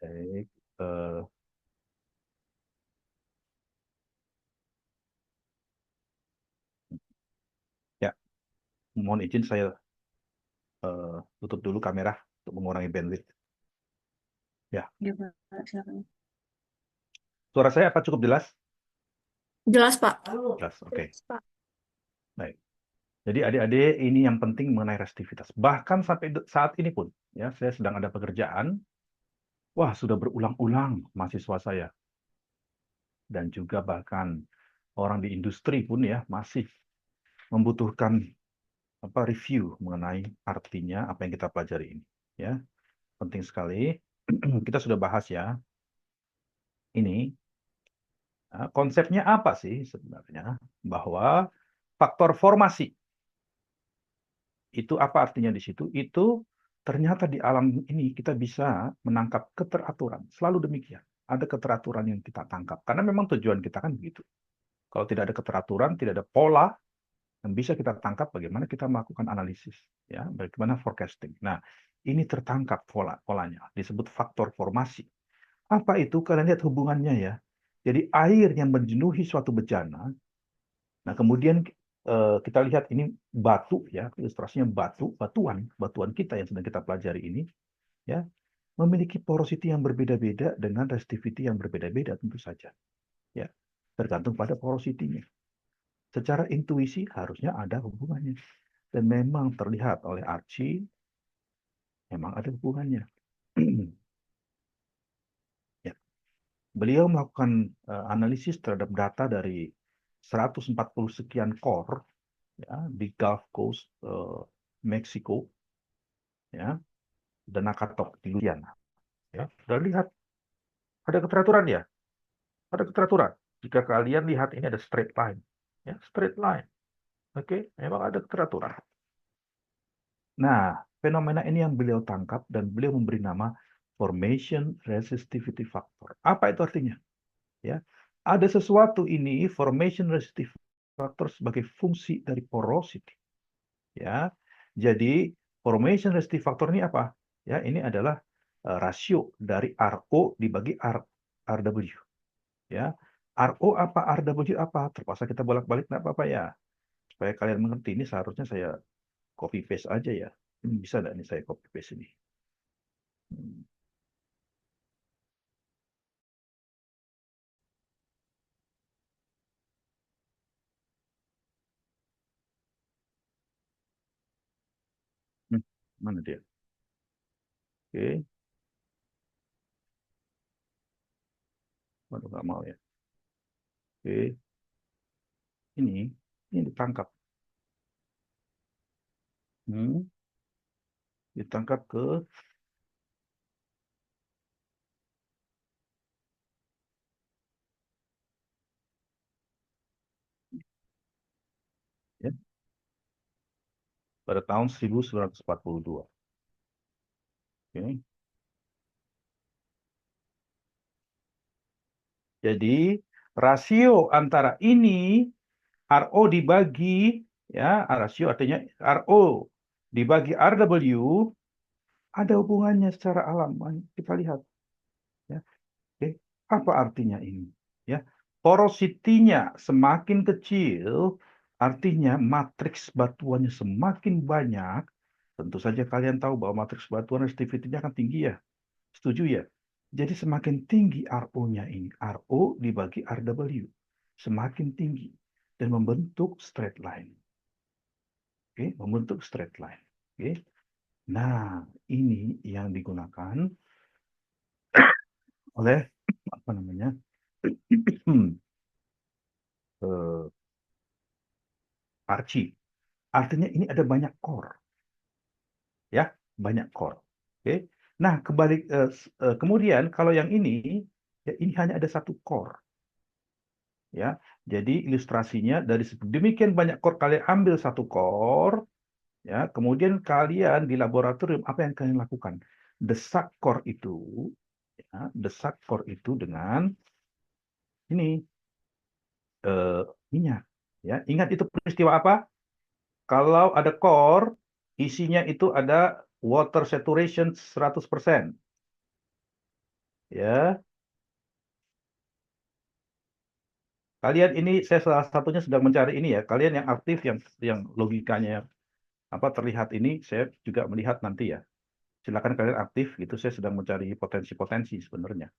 Baik. eh, ya, mohon izin saya tutup dulu kamera untuk mengurangi bandwidth. Ya, Ya, Pak, silakan. suara saya apa cukup jelas? Jelas, Pak. Jelas, oke. Jelas, Pak. Baik. Jadi adik-adik ini yang penting mengenai restivitas. Bahkan sampai saat ini pun, ya, saya sedang ada pekerjaan. Wah, sudah berulang-ulang mahasiswa saya dan juga bahkan orang di industri pun ya masih membutuhkan review mengenai artinya apa yang kita pelajari ini. Ya, penting sekali. Kita sudah bahas ya. Ini konsepnya apa sih sebenarnya? Bahwa faktor formasi itu apa artinya di situ? Itu ternyata di alam ini kita bisa menangkap keteraturan. Selalu demikian. Ada keteraturan yang kita tangkap. Karena memang tujuan kita kan begitu. Kalau tidak ada keteraturan, tidak ada pola yang bisa kita tangkap bagaimana kita melakukan analisis, ya, bagaimana forecasting. Nah, ini tertangkap polanya, disebut faktor formasi. Apa itu? Kalian lihat hubungannya ya. Jadi air yang menjenuhi suatu bejana. Nah, kemudian kita lihat ini batu ya, ilustrasinya batuan kita yang sedang kita pelajari ini ya, memiliki porosity yang berbeda-beda dengan resistivity yang berbeda-beda tentu saja. Ya, tergantung pada porosity-nya. Secara intuisi harusnya ada hubungannya. Dan memang terlihat oleh Archie, memang ada hubungannya. Ya. Beliau melakukan analisis terhadap data dari 140 sekian core ya, di Gulf Coast, Meksiko, ya, dan Nakatok di Louisiana. Ya. Dan lihat, ada keteraturan ya, ada keteraturan. Jika kalian lihat ini ada straight line, ya, straight line. Oke, memang ada keteraturan. Nah, fenomena ini yang beliau tangkap dan beliau memberi nama formation resistivity factor. Apa itu artinya? Ya, ada sesuatu ini formation resistivity factor sebagai fungsi dari porosity. Ya, jadi formation resistivity factor ini apa? Ya, ini adalah rasio dari RO dibagi RW. Ya, RO apa, RW apa? Terpaksa kita bolak-balik, nggak apa-apa ya. Supaya kalian mengerti, ini seharusnya saya copy paste aja ya. Ini bisa nggak nih saya copy paste ini? Hmm, mana dia? Oke, waduh nggak mau ya. Oke, ini ditangkap. Hmm, ditangkap ke ya, pada tahun 1942. Oke. Jadi rasio antara ini RO dibagi ya, rasio artinya RO dibagi RW ada hubungannya secara alam. Kita lihat ya. Oke, apa artinya ini? Ya, porosity-nya semakin kecil, artinya matriks batuannya semakin banyak. Tentu saja kalian tahu bahwa matriks batuan resistivity-nya akan tinggi ya. Setuju ya? Jadi semakin tinggi RO-nya ini, RO dibagi RW, semakin tinggi dan membentuk straight line. Oke, membentuk straight line. Oke. Nah, ini yang digunakan oleh apa namanya? eh, Archie. Artinya ini ada banyak core, ya, banyak core. Oke. Nah, kemudian kalau yang ini, ya ini hanya ada satu core, ya. Jadi ilustrasinya dari demikian banyak core kalian ambil satu core, ya. Kemudian kalian di laboratorium apa yang kalian lakukan? Desak core itu, ya, desak core itu dengan ini eh, minyak, ya. Ingat itu peristiwa apa? Kalau ada core, isinya itu ada water saturation 100%. Ya, kalian ini saya salah satunya sedang mencari ini ya. Kalian yang aktif, yang logikanya apa terlihat ini, saya juga melihat nanti ya. Silakan kalian aktif gitu. Saya sedang mencari potensi-potensi sebenarnya.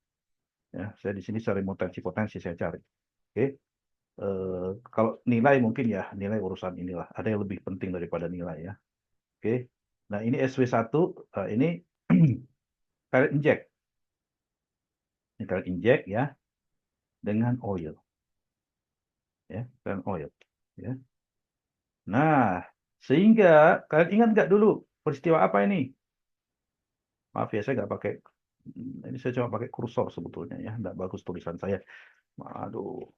Ya, saya di sini cari potensi-potensi saya cari. Oke. Kalau nilai mungkin ya, nilai urusan inilah. Ada yang lebih penting daripada nilai ya. Oke. Nah, ini SW1, ini kalian inject. Ini kalian inject ya dengan oil ya, dengan oil ya. Nah, sehingga kalian ingat nggak dulu peristiwa apa ini? Maaf ya, saya nggak pakai ini, saya cuma pakai kursor sebetulnya ya, nggak bagus tulisan saya. Aduh,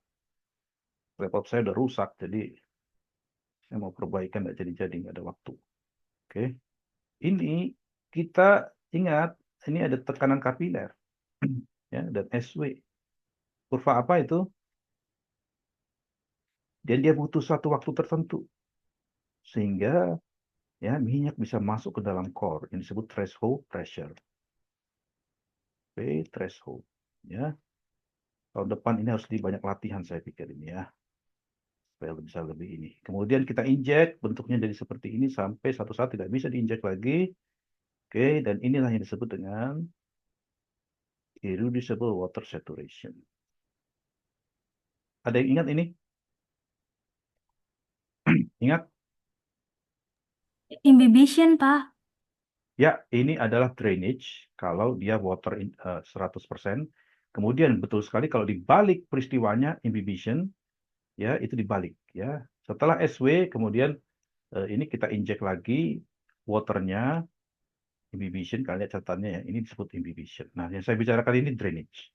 laptop saya udah rusak, jadi saya mau perbaikan nggak jadi-jadi, nggak ada waktu. Oke, ini kita ingat ini ada tekanan kapiler ya dan SW. Kurva apa itu? Dan dia butuh suatu waktu tertentu sehingga ya minyak bisa masuk ke dalam core. Ini disebut threshold pressure. Oke, threshold. Ya, tahun depan ini harus lebih banyak latihan saya pikir ini ya, supaya bisa lebih ini. Kemudian kita injek, bentuknya jadi seperti ini sampai satu saat tidak bisa diinjek lagi. Oke, dan inilah yang disebut dengan irreducible water saturation. Ada yang ingat ini? Ingat? Imbibition, Pak. Ya, ini adalah drainage kalau dia 100%. Kemudian betul sekali kalau dibalik peristiwanya imbibition, ya itu dibalik ya. Setelah SW, kemudian ini kita injek lagi waternya, imbibition, kalian lihat catatannya ya, ini disebut imbibition. Nah, yang saya bicara kali ini drainage.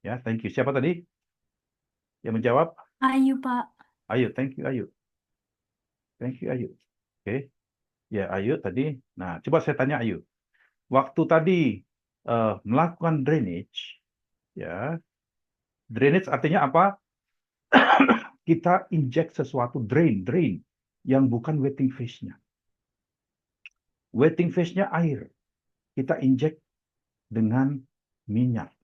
Ya, thank you. Siapa tadi yang menjawab? Ayu, Pak. Ayu, thank you, Ayu. Thank you, Ayu. Oke, ya Ayu tadi. Nah, coba saya tanya Ayu. Waktu tadi melakukan drainage, ya, drainage artinya apa? Kita inject sesuatu, drain, yang bukan wetting phase-nya. Wetting phase-nya air. Kita inject dengan minyak.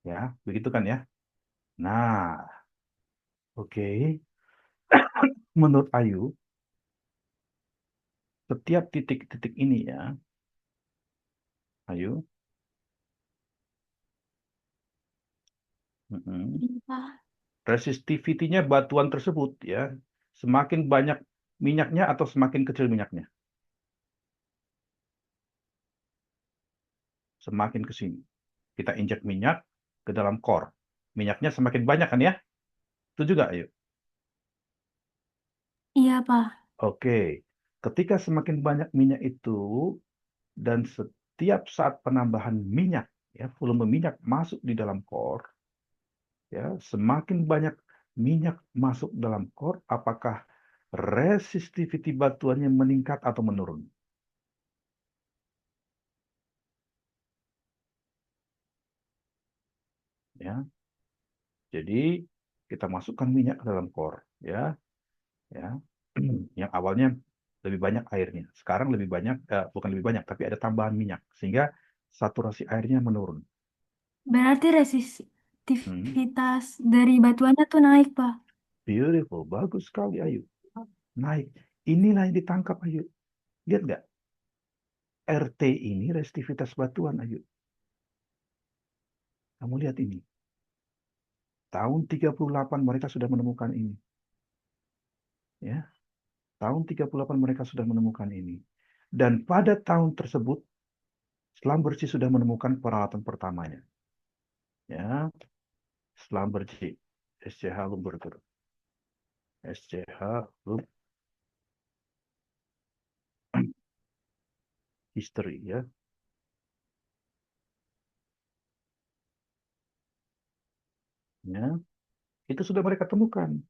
Ya, begitu kan ya? Nah, oke. Menurut Ayu, setiap titik-titik ini ya, Ayu, Iya, Pak. resistivity-nya batuan tersebut ya, semakin banyak minyaknya atau semakin kecil minyaknya? Semakin ke sini. Kita injek minyak ke dalam core. Minyaknya semakin banyak kan ya? Itu juga, Ayu. Iya, Pak. Oke. Ketika semakin banyak minyak itu dan setiap saat penambahan minyak, ya, volume minyak masuk di dalam core, ya, semakin banyak minyak masuk dalam core, apakah resistivity batuannya meningkat atau menurun? Ya, jadi kita masukkan minyak ke dalam core, ya, ya, yang awalnya lebih banyak airnya, sekarang lebih banyak, bukan lebih banyak, tapi ada tambahan minyak, sehingga saturasi airnya menurun. Berarti Hmm, resistivitas dari batuannya tuh naik, Pak. beautiful, bagus sekali Ayu. Naik. Inilah yang ditangkap Ayu. Lihat nggak? RT ini resistivitas batuan Ayu. Kamu lihat ini. Tahun 38 mereka sudah menemukan ini. Ya, tahun 38 mereka sudah menemukan ini. Dan pada tahun tersebut, Schlumberger sudah menemukan peralatan pertamanya. Ya, Schlumberger, SCH Lumberger, SCH Lum History ya. Ya, itu sudah mereka temukan.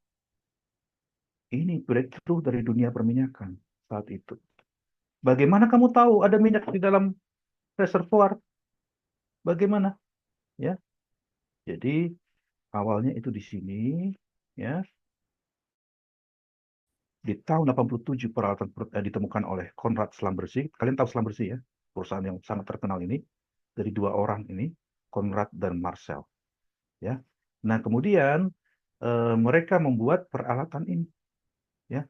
Ini breakthrough dari dunia perminyakan saat itu. Bagaimana kamu tahu ada minyak di dalam reservoir? Bagaimana? Ya, jadi awalnya itu di sini, ya. Di tahun 87 peralatan ditemukan oleh Konrad Schlumberger. Kalian tahu Schlumberger ya? Perusahaan yang sangat terkenal ini dari dua orang ini. Conrad dan Marcel. Ya. Nah, kemudian mereka membuat peralatan ini. Ya.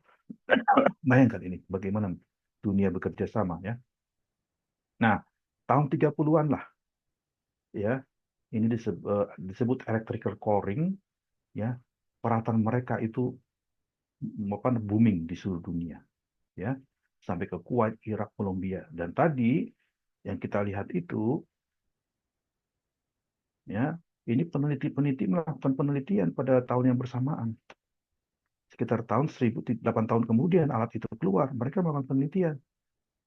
Bayangkan ini, bagaimana dunia bekerja sama. Ya. Nah, tahun 30-an lah. Ya, ini disebut electrical coring. Ya, peralatan mereka itu booming di seluruh dunia. Ya, sampai ke Kuwait, Irak, Kolombia. Dan tadi yang kita lihat itu, ya, ini peneliti-peneliti melakukan penelitian pada tahun yang bersamaan. Sekitar tahun 1008 tahun kemudian alat itu keluar, mereka melakukan penelitian.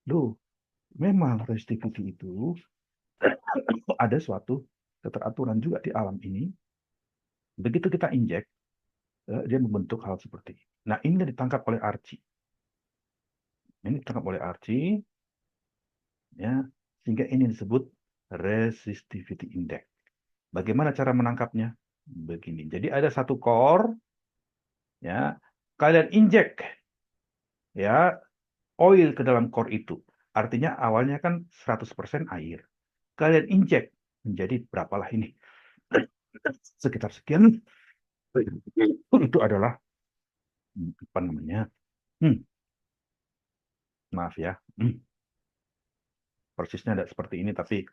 Loh, memang resistivity itu ada suatu keteraturan juga di alam ini. Begitu kita injek, dia membentuk hal seperti ini. Nah, ini ditangkap oleh Archie. Ini ditangkap oleh Archie, ya, sehingga ini disebut resistivity index. Bagaimana cara menangkapnya? Begini. Jadi ada satu core, ya, kalian injek, ya, oil ke dalam core itu. Artinya awalnya kan 100% air. Kalian injek menjadi berapalah ini? Sekitar sekian. Itu adalah apa namanya? Maaf ya. Persisnya tidak seperti ini, tapi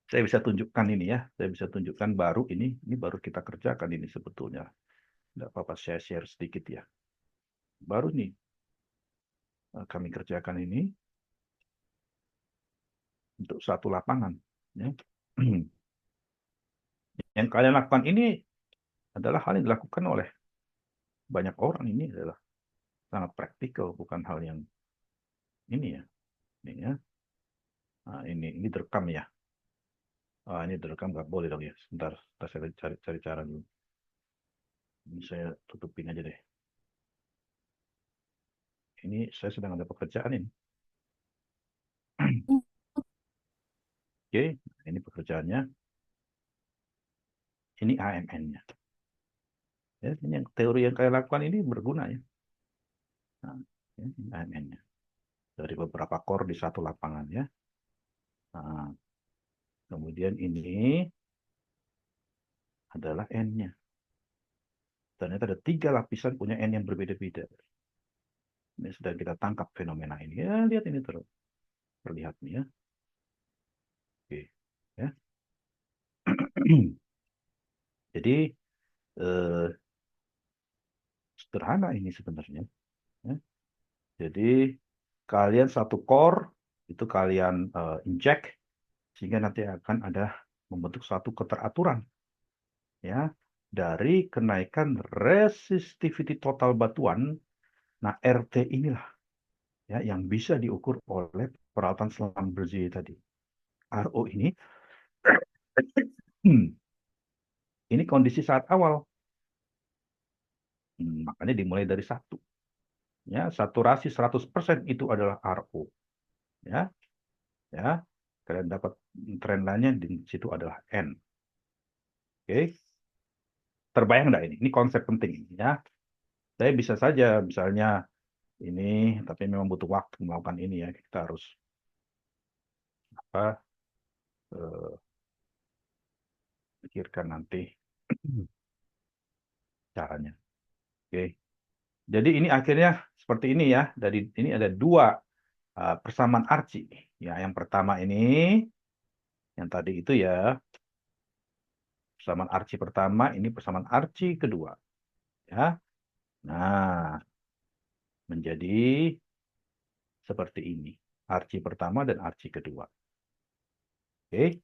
saya bisa tunjukkan ini ya. Saya bisa tunjukkan baru ini baru kita kerjakan ini sebetulnya. Tidak apa-apa, saya share sedikit ya. Baru nih kami kerjakan ini untuk satu lapangan. Ya. Yang kalian lakukan ini adalah hal yang dilakukan oleh banyak orang. Ini adalah sangat praktikal, bukan hal yang ini ya. Ini ya. Nah, ini direkam ya. Ini direkam nggak boleh dong ya. Sebentar, saya cari cara dulu. Ini saya tutupin aja deh. Ini saya sedang ada pekerjaan ini. Oke, ini pekerjaannya. Ini AMN-nya. Ya, ini yang teori yang kalian lakukan ini berguna ya. Nah, ya, ini AMN-nya. Dari beberapa core di satu lapangan ya. Nah, kemudian ini adalah N-nya. Ternyata ada 3 lapisan punya N yang berbeda-beda. Ini sudah kita tangkap fenomena ini. Ya, lihat ini terus. Terlihat nih ya. Oke. Ya. Jadi, eh, sederhana ini sebenarnya. Ya. Jadi, kalian satu core, itu kalian inject, sehingga nanti akan ada membentuk suatu keteraturan. Ya, dari kenaikan resistivity total batuan. Nah, RT inilah ya yang bisa diukur oleh peralatan selam bersih tadi. RO ini ini kondisi saat awal. Makanya dimulai dari satu. Ya, saturasi 100% itu adalah RO. Ya, ya. Kalian dapat tren lainnya di situ adalah N. Oke. Terbayang nggak ini? Ini konsep penting ya. Saya bisa saja misalnya ini, tapi memang butuh waktu melakukan ini ya. Kita harus apa? Pikirkan nanti caranya. Oke. Jadi ini akhirnya seperti ini ya. Dari ini ada 2 persamaan Archie. Ya, yang pertama ini, yang tadi itu ya, persamaan Archie pertama, ini persamaan Archie kedua. Ya. Nah, menjadi seperti ini. Archie pertama dan Archie kedua. Oke.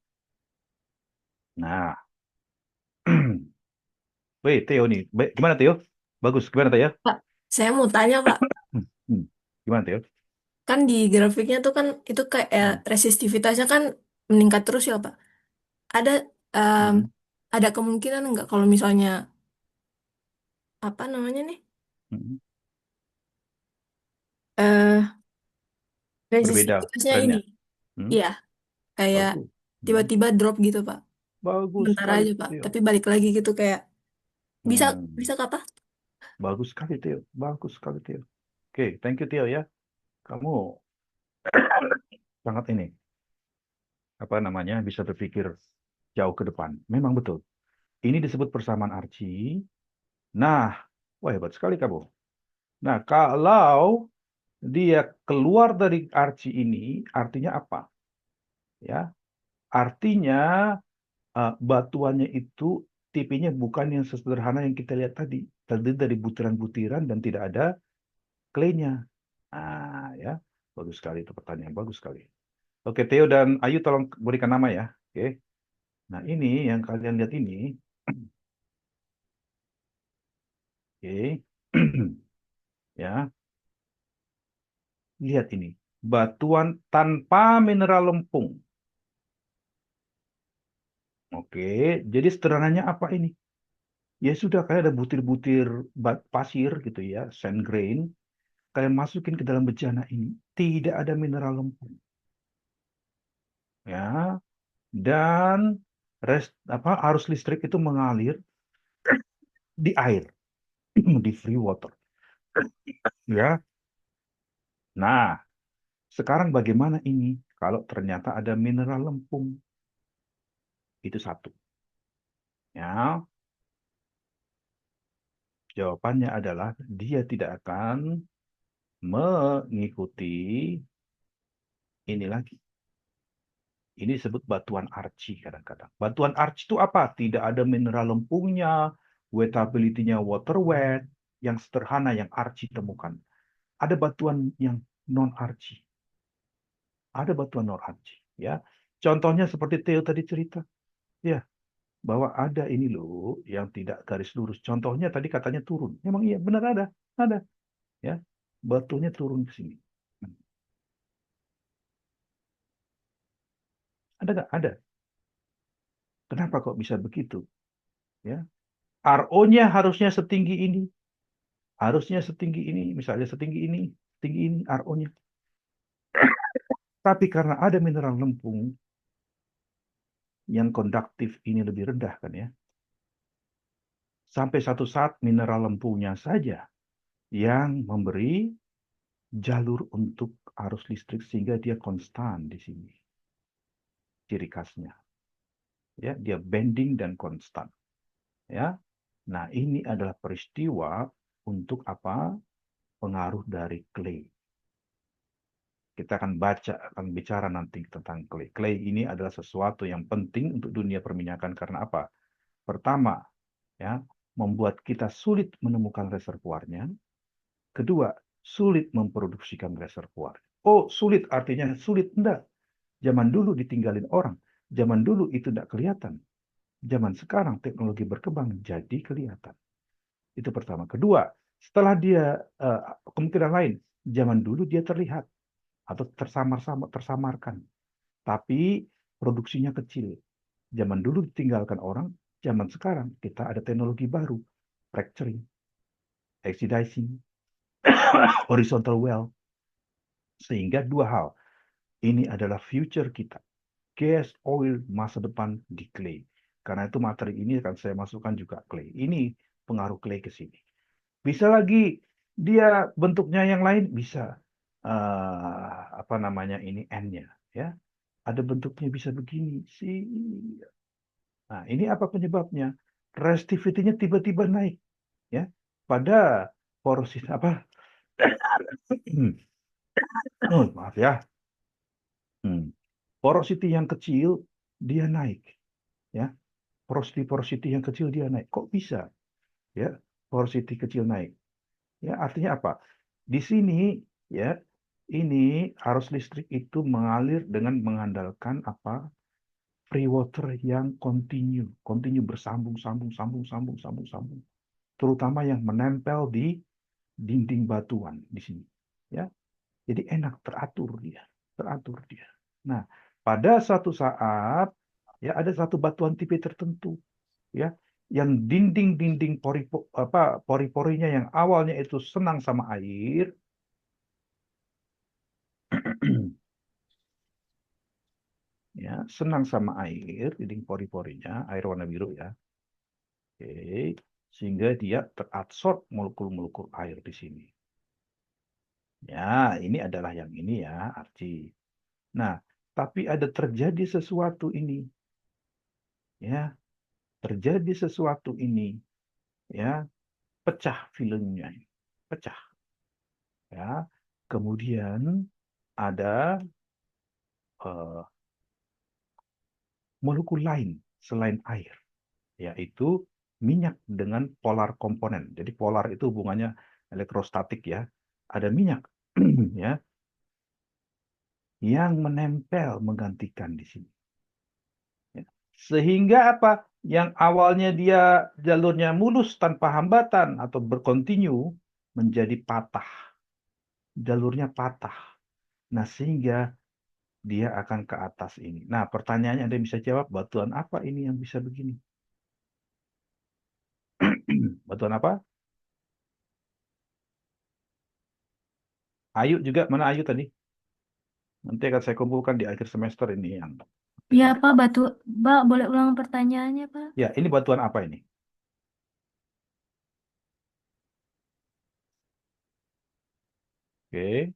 Nah, wait, Theo nih. Gimana Theo? Bagus, gimana Theo? Pak, saya mau tanya, Pak. Hmm, Gimana Theo? Kan di grafiknya tuh kan itu kayak Hmm, resistivitasnya kan meningkat terus ya, Pak. Ada em, hmm, ada kemungkinan nggak kalau misalnya apa namanya nih hmm. eh Berbeda resistivitasnya ini, trennya. Hmm, iya kayak Bagus. Hmm, tiba-tiba drop gitu, Pak. Bagus Sementara sekali aja, Pak. Theo. Tapi balik lagi gitu kayak bisa Hmm. bisa kah, Pak? Bagus sekali, Theo. Bagus sekali, Theo. Oke, thank you, Theo ya. Kamu sangat ini, apa namanya bisa berpikir jauh ke depan. Memang betul. Ini disebut persamaan Archie. Nah, wah hebat sekali kamu. Nah, kalau dia keluar dari Archie ini, artinya apa? Ya, artinya batuannya itu tipenya bukan yang sesederhana yang kita lihat tadi. Terdiri dari butiran-butiran dan tidak ada clay-nya. Ah, ya, bagus sekali itu pertanyaan, bagus sekali. Oke, Theo dan Ayu tolong berikan nama ya. Oke. Nah, ini yang kalian lihat ini. Oke. Ya, lihat ini. Batuan tanpa mineral lempung. Oke, jadi sederhananya apa ini? Ya sudah, kayak ada butir-butir pasir gitu ya, sand grain. Kalian masukin ke dalam bejana ini. Tidak ada mineral lempung. Ya, dan arus listrik itu mengalir di air, di free water. Ya, nah sekarang bagaimana ini kalau ternyata ada mineral lempung? Itu satu. Ya, jawabannya adalah dia tidak akan mengikuti ini lagi. Ini disebut batuan arci kadang-kadang. Batuan arci itu apa? Tidak ada mineral lempungnya, wettability-nya water wet, yang sederhana yang arci temukan. Ada batuan yang non arci. Ada batuan non arci. Ya, contohnya seperti Theo tadi cerita. Ya, bahwa ada ini loh yang tidak garis lurus. Contohnya tadi katanya turun. Memang iya, benar ada. Ya, batunya turun ke sini. Ada nggak? Ada. Kenapa kok bisa begitu? Ya, RO-nya harusnya setinggi ini, harusnya setinggi ini, misalnya setinggi ini RO-nya. Tapi karena ada mineral lempung yang konduktif ini lebih rendah kan ya. Sampai satu saat mineral lempungnya saja yang memberi jalur untuk arus listrik sehingga dia konstan di sini. Ciri khasnya. Ya, dia bending dan konstan. Ya. Nah, ini adalah peristiwa untuk apa? Pengaruh dari clay. Kita akan bicara nanti tentang clay. Clay ini adalah sesuatu yang penting untuk dunia perminyakan karena apa? Pertama, ya, membuat kita sulit menemukan reservoirnya. Kedua, sulit memproduksikan reservoir. Oh, sulit artinya sulit enggak. Zaman dulu ditinggalin orang. Zaman dulu itu tidak kelihatan. Zaman sekarang teknologi berkembang jadi kelihatan. Itu pertama. Kedua, setelah dia kemungkinan lain, zaman dulu dia terlihat atau tersamarkan. Tapi produksinya kecil. Zaman dulu ditinggalkan orang, zaman sekarang kita ada teknologi baru, fracturing, oxidizing, horizontal well. Sehingga dua hal, ini adalah future kita. Gas, oil, masa depan di clay. Karena itu materi ini akan saya masukkan juga clay. Ini pengaruh clay ke sini. Bisa lagi dia bentuknya yang lain, bisa apa namanya ini N-nya, ya. Ada bentuknya bisa begini sih. Nah, ini apa penyebabnya? Resistivity-nya tiba-tiba naik, ya. Pada porositas apa? Oh, maaf ya. Porosity yang kecil dia naik, ya. Porosity yang kecil dia naik. Kok bisa? Ya, porosity kecil naik. Ya, artinya apa? Di sini, ya, ini arus listrik itu mengalir dengan mengandalkan apa? Free water yang continue bersambung, sambung, terutama yang menempel di dinding batuan di sini, ya. Jadi enak teratur dia. Nah, pada suatu saat ya ada satu batuan tipe tertentu, ya, yang dinding-dinding pori-porinya yang awalnya itu senang sama air, ya, senang sama air, dinding pori-porinya, air warna biru ya. Oke, sehingga dia terabsorb molekul-molekul air di sini. Ya, ini adalah yang ini ya, Arci. Nah, tapi ada terjadi sesuatu ini, ya, terjadi sesuatu ini, ya, pecah filmnya, pecah, ya. Kemudian ada molekul lain selain air, yaitu minyak dengan polar komponen. Jadi polar itu hubungannya elektrostatik, ya. Ada minyak ya yang menempel menggantikan di sini. Ya. Sehingga apa? Yang awalnya dia jalurnya mulus tanpa hambatan atau berkontinu menjadi patah. Jalurnya patah. Nah, sehingga dia akan ke atas ini. Nah, pertanyaannya Anda bisa jawab, batuan apa ini yang bisa begini? Batuan apa? Ayu juga, mana Ayu tadi? Nanti akan saya kumpulkan di akhir semester ini yang Iya, Pak, Pak, boleh ulang pertanyaannya, Pak? ya, ini batuan apa ini? Oke,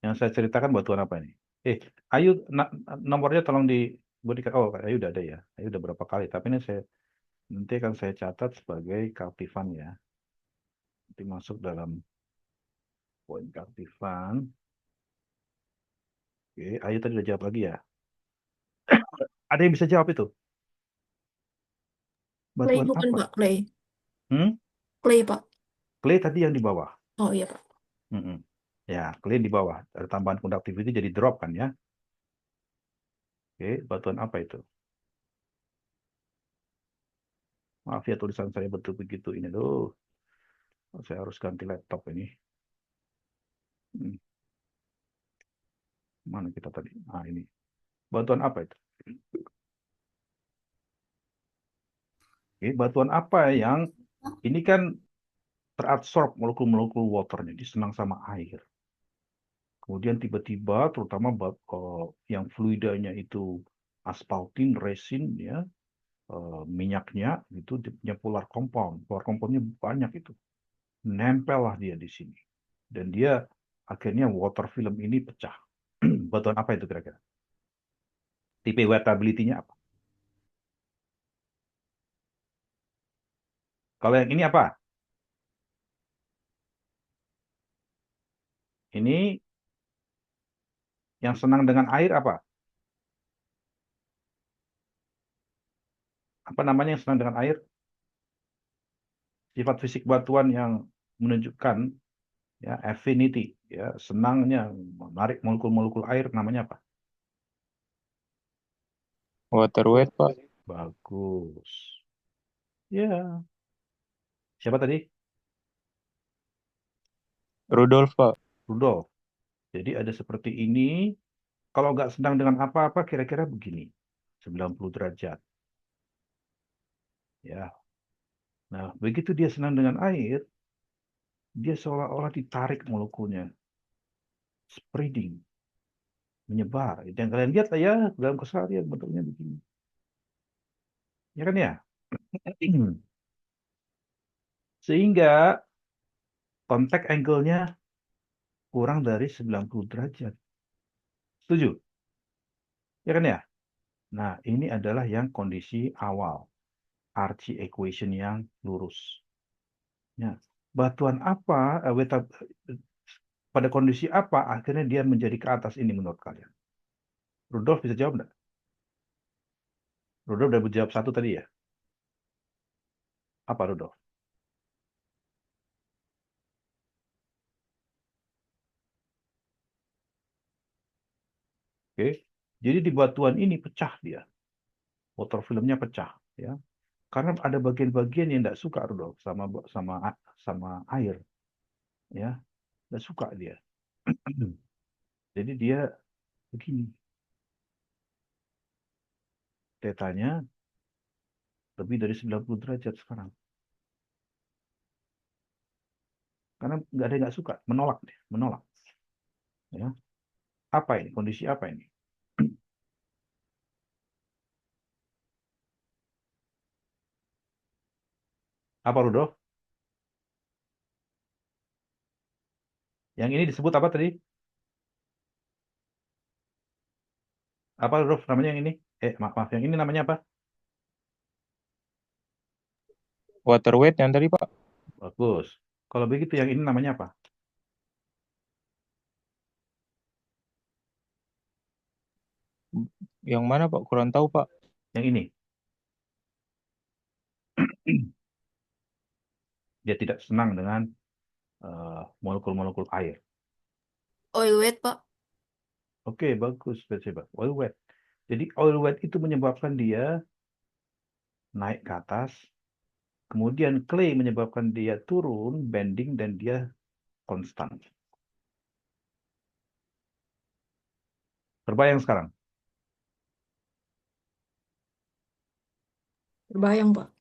yang saya ceritakan batuan apa ini? Ayu, nomornya tolong diberikan. Oh, Ayu udah ada ya. Ayu udah berapa kali. Tapi ini nanti akan saya catat sebagai keaktifan ya. Nanti masuk dalam poin keaktifan. Oke, Ayu tadi udah jawab lagi ya. Ada yang bisa jawab itu? Clay Batuan bukan apa? Pak, Clay. Hmm? Clay Pak. Clay tadi yang di bawah. Oh iya Pak. Mm-mm. Ya, clay di bawah. Ada tambahan conductivity jadi drop kan ya. Oke, batuan apa itu? Maaf ya tulisan saya betul begitu ini loh. Saya harus ganti laptop ini. Hmm, Mana kita tadi? Ah, ini. Batuan apa itu? Oke, batuan apa yang ini kan terabsorb molekul-molekul waternya, disenang sama air. Kemudian tiba-tiba, terutama yang fluidanya itu asphaltin, resin, ya, minyaknya itu dia punya polar compound. Polar compoundnya banyak itu. Nempel lah dia di sini. Dan dia akhirnya water film ini pecah. Batuan apa itu kira-kira? Tipe wettability-nya apa? Kalau yang ini apa? Ini yang senang dengan air apa? Apa namanya yang senang dengan air? Sifat fisik batuan yang menunjukkan ya affinity, ya senangnya menarik molekul-molekul air namanya apa? Water weight, Pak. Bagus. Ya, siapa tadi? Rudolf, Pak. Rudolf. Jadi ada seperti ini. Kalau nggak senang dengan apa-apa, kira-kira begini. 90 derajat. Ya. Nah, begitu dia senang dengan air, dia seolah-olah ditarik molekulnya. Spreading. Menyebar. Itu yang kalian lihat lah ya, dalam keseharian bentuknya begini. Ya kan ya? Sehingga kontak angle-nya kurang dari 90 derajat. Setuju? Ya kan ya? Nah, ini adalah yang kondisi awal. Archie equation yang lurus. Ya. Batuan apa, pada kondisi apa akhirnya dia menjadi ke atas ini menurut kalian? Rudolf bisa jawab nggak? Rudolf udah jawab satu tadi ya? Apa Rudolf? Oke. Jadi di batuan ini pecah dia. Water filmnya pecah. Ya. Karena ada bagian-bagian yang tidak suka Rudolf sama sama air. Ya. Tidak suka dia. Jadi dia begini. Tetanya lebih dari 90 derajat sekarang. Karena nggak ada yang nggak suka. Menolak dia. Menolak. Ya. Apa ini? Kondisi apa ini? Apa Rudolf? Yang ini disebut apa tadi? Apa Ruf namanya yang ini? Maaf, maaf, yang ini namanya apa? Water weight yang tadi, Pak. Bagus. Kalau begitu yang ini namanya apa? Yang mana, Pak? Kurang tahu, Pak. Yang ini. Dia tidak senang dengan molekul-molekul air. Oil weight, Pak. Oke, bagus. Coba. Oil wet. Jadi oil wet itu menyebabkan dia naik ke atas. Kemudian clay menyebabkan dia turun, bending, dan dia konstan. Terbayang sekarang? Terbayang, Pak.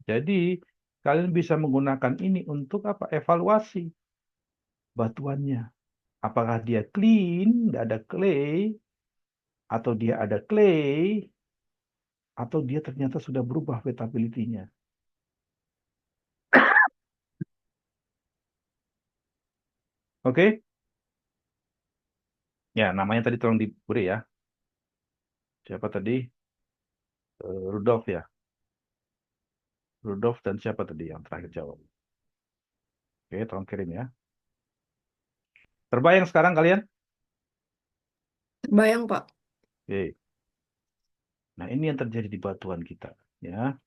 Jadi, kalian bisa menggunakan ini untuk apa? Evaluasi batuannya. Apakah dia clean, tidak ada clay, atau dia ada clay, atau dia ternyata sudah berubah wettability-nya. Oke? Ya, namanya tadi tolong diberi ya. Siapa tadi? Rudolf ya. Rudolf dan siapa tadi yang terakhir jawab? Oke, tolong kirim ya. Terbayang sekarang kalian? Terbayang, Pak. Oke. Nah, ini yang terjadi di batuan kita, ya.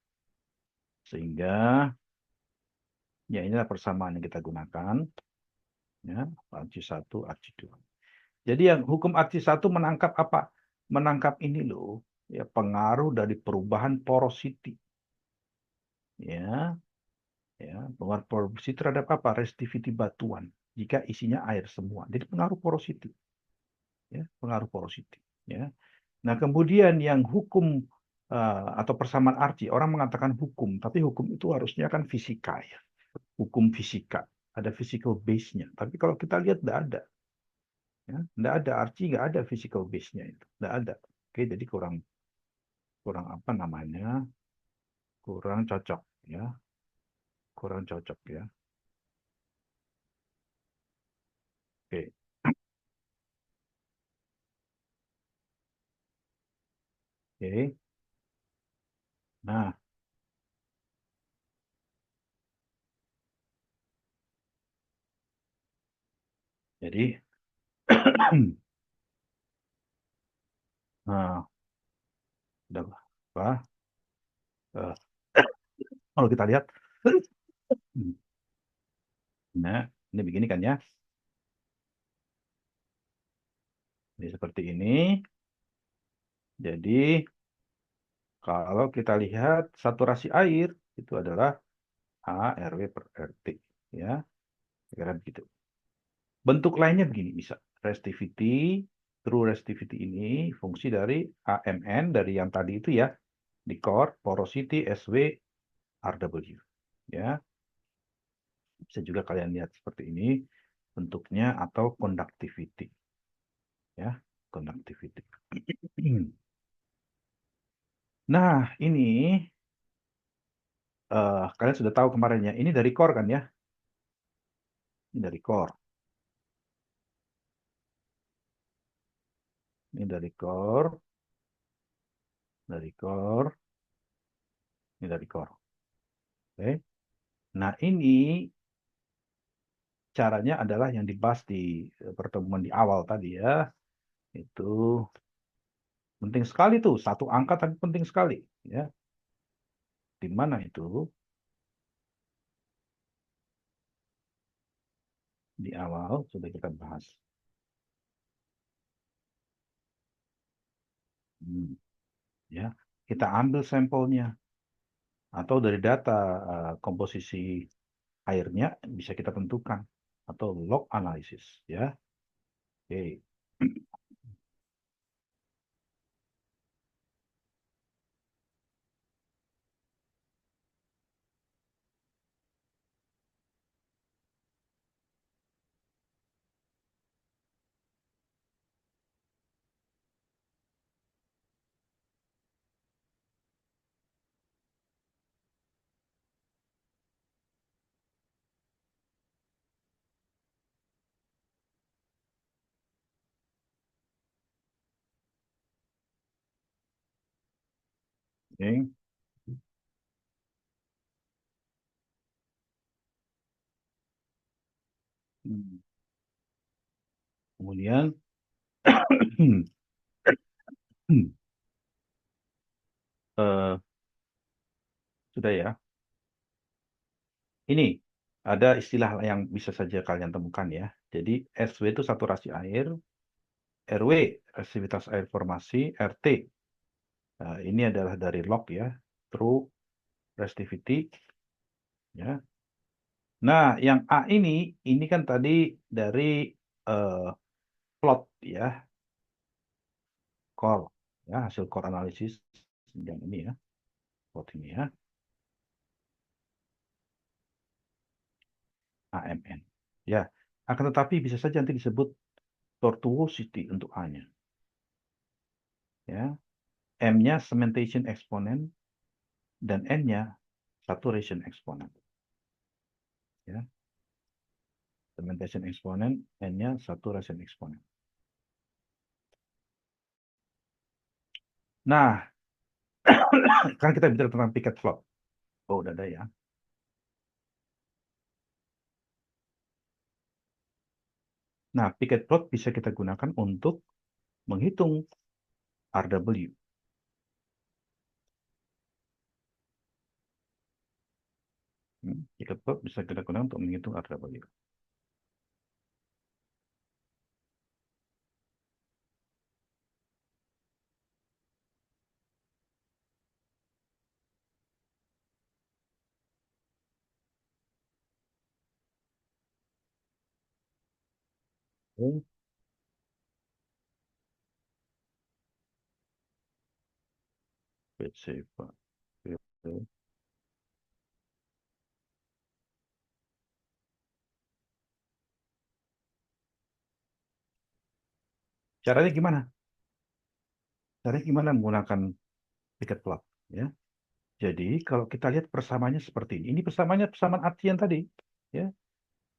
Sehingga ya inilah persamaan yang kita gunakan, ya, arci 1, arci 2. Jadi yang hukum arci 1 menangkap apa? Menangkap ini loh, ya, pengaruh dari perubahan porosity. Ya, ya, pengaruh porosity terhadap apa? Resistivity batuan jika isinya air semua. Jadi pengaruh porosity, ya, pengaruh porosity, ya. Nah, kemudian yang hukum atau persamaan arci, orang mengatakan hukum, tapi hukum itu harusnya kan fisika ya. Hukum fisika, ada physical base-nya. Tapi kalau kita lihat tidak ada. Ya, tidak ada arci, nggak ada physical base-nya itu. Tidak ada. Oke, jadi kurang kurang apa namanya? Kurang cocok ya. Kurang cocok ya. Oke. Oke. Nah, jadi nah, udah apa? Eh, kalau kita lihat nah, ini begini kan ya. Ini seperti ini. Jadi kalau kita lihat saturasi air itu adalah A/RW per RT. Ya, kira begitu. Bentuk lainnya begini bisa. Resistivity, true resistivity ini fungsi dari AMN, dari yang tadi itu ya, di core, porosity, SW, RW. Ya, bisa juga kalian lihat seperti ini bentuknya, atau conductivity. Ya, conductivity. Nah, ini kalian sudah tahu kemarin ya. Ini dari core kan ya? Ini dari core. Ini dari core, dari core, ini dari core. Oke. Nah, ini caranya adalah yang dibahas di pertemuan di awal tadi ya. Itu penting sekali tuh, satu angka tapi penting sekali ya. Di mana itu? Di awal sudah kita bahas. Hmm, ya, kita ambil sampelnya atau dari data komposisi airnya bisa kita tentukan, atau log analysis ya. Oke. Oke. Hmm. Kemudian eh, sudah ya. Ini ada istilah yang bisa saja kalian temukan ya. Jadi SW itu saturasi air, RW resistivitas air formasi, RT. Nah, ini adalah dari log ya, true resistivity ya. Nah, yang A ini kan tadi dari eh, plot ya, core ya, hasil core analisis yang ini ya, plot ini ya, AMN. Ya, akan tetapi bisa saja nanti disebut tortuosity untuk A-nya. Ya, M-nya cementation exponent dan N-nya saturation exponent. Ya, cementation exponent, N-nya saturation exponent. Nah, kan kita bicara tentang picket plot. Oh, udah ada ya. Nah, picket plot bisa kita gunakan untuk menghitung RW. Picket plot bisa kita gunakan untuk menghitung RW. Oke, PC, Pak. Oke. Caranya gimana? Caranya gimana menggunakan picket plot? Ya. Jadi kalau kita lihat persamaannya seperti ini. Ini persamaannya persamaan artian tadi. Ya.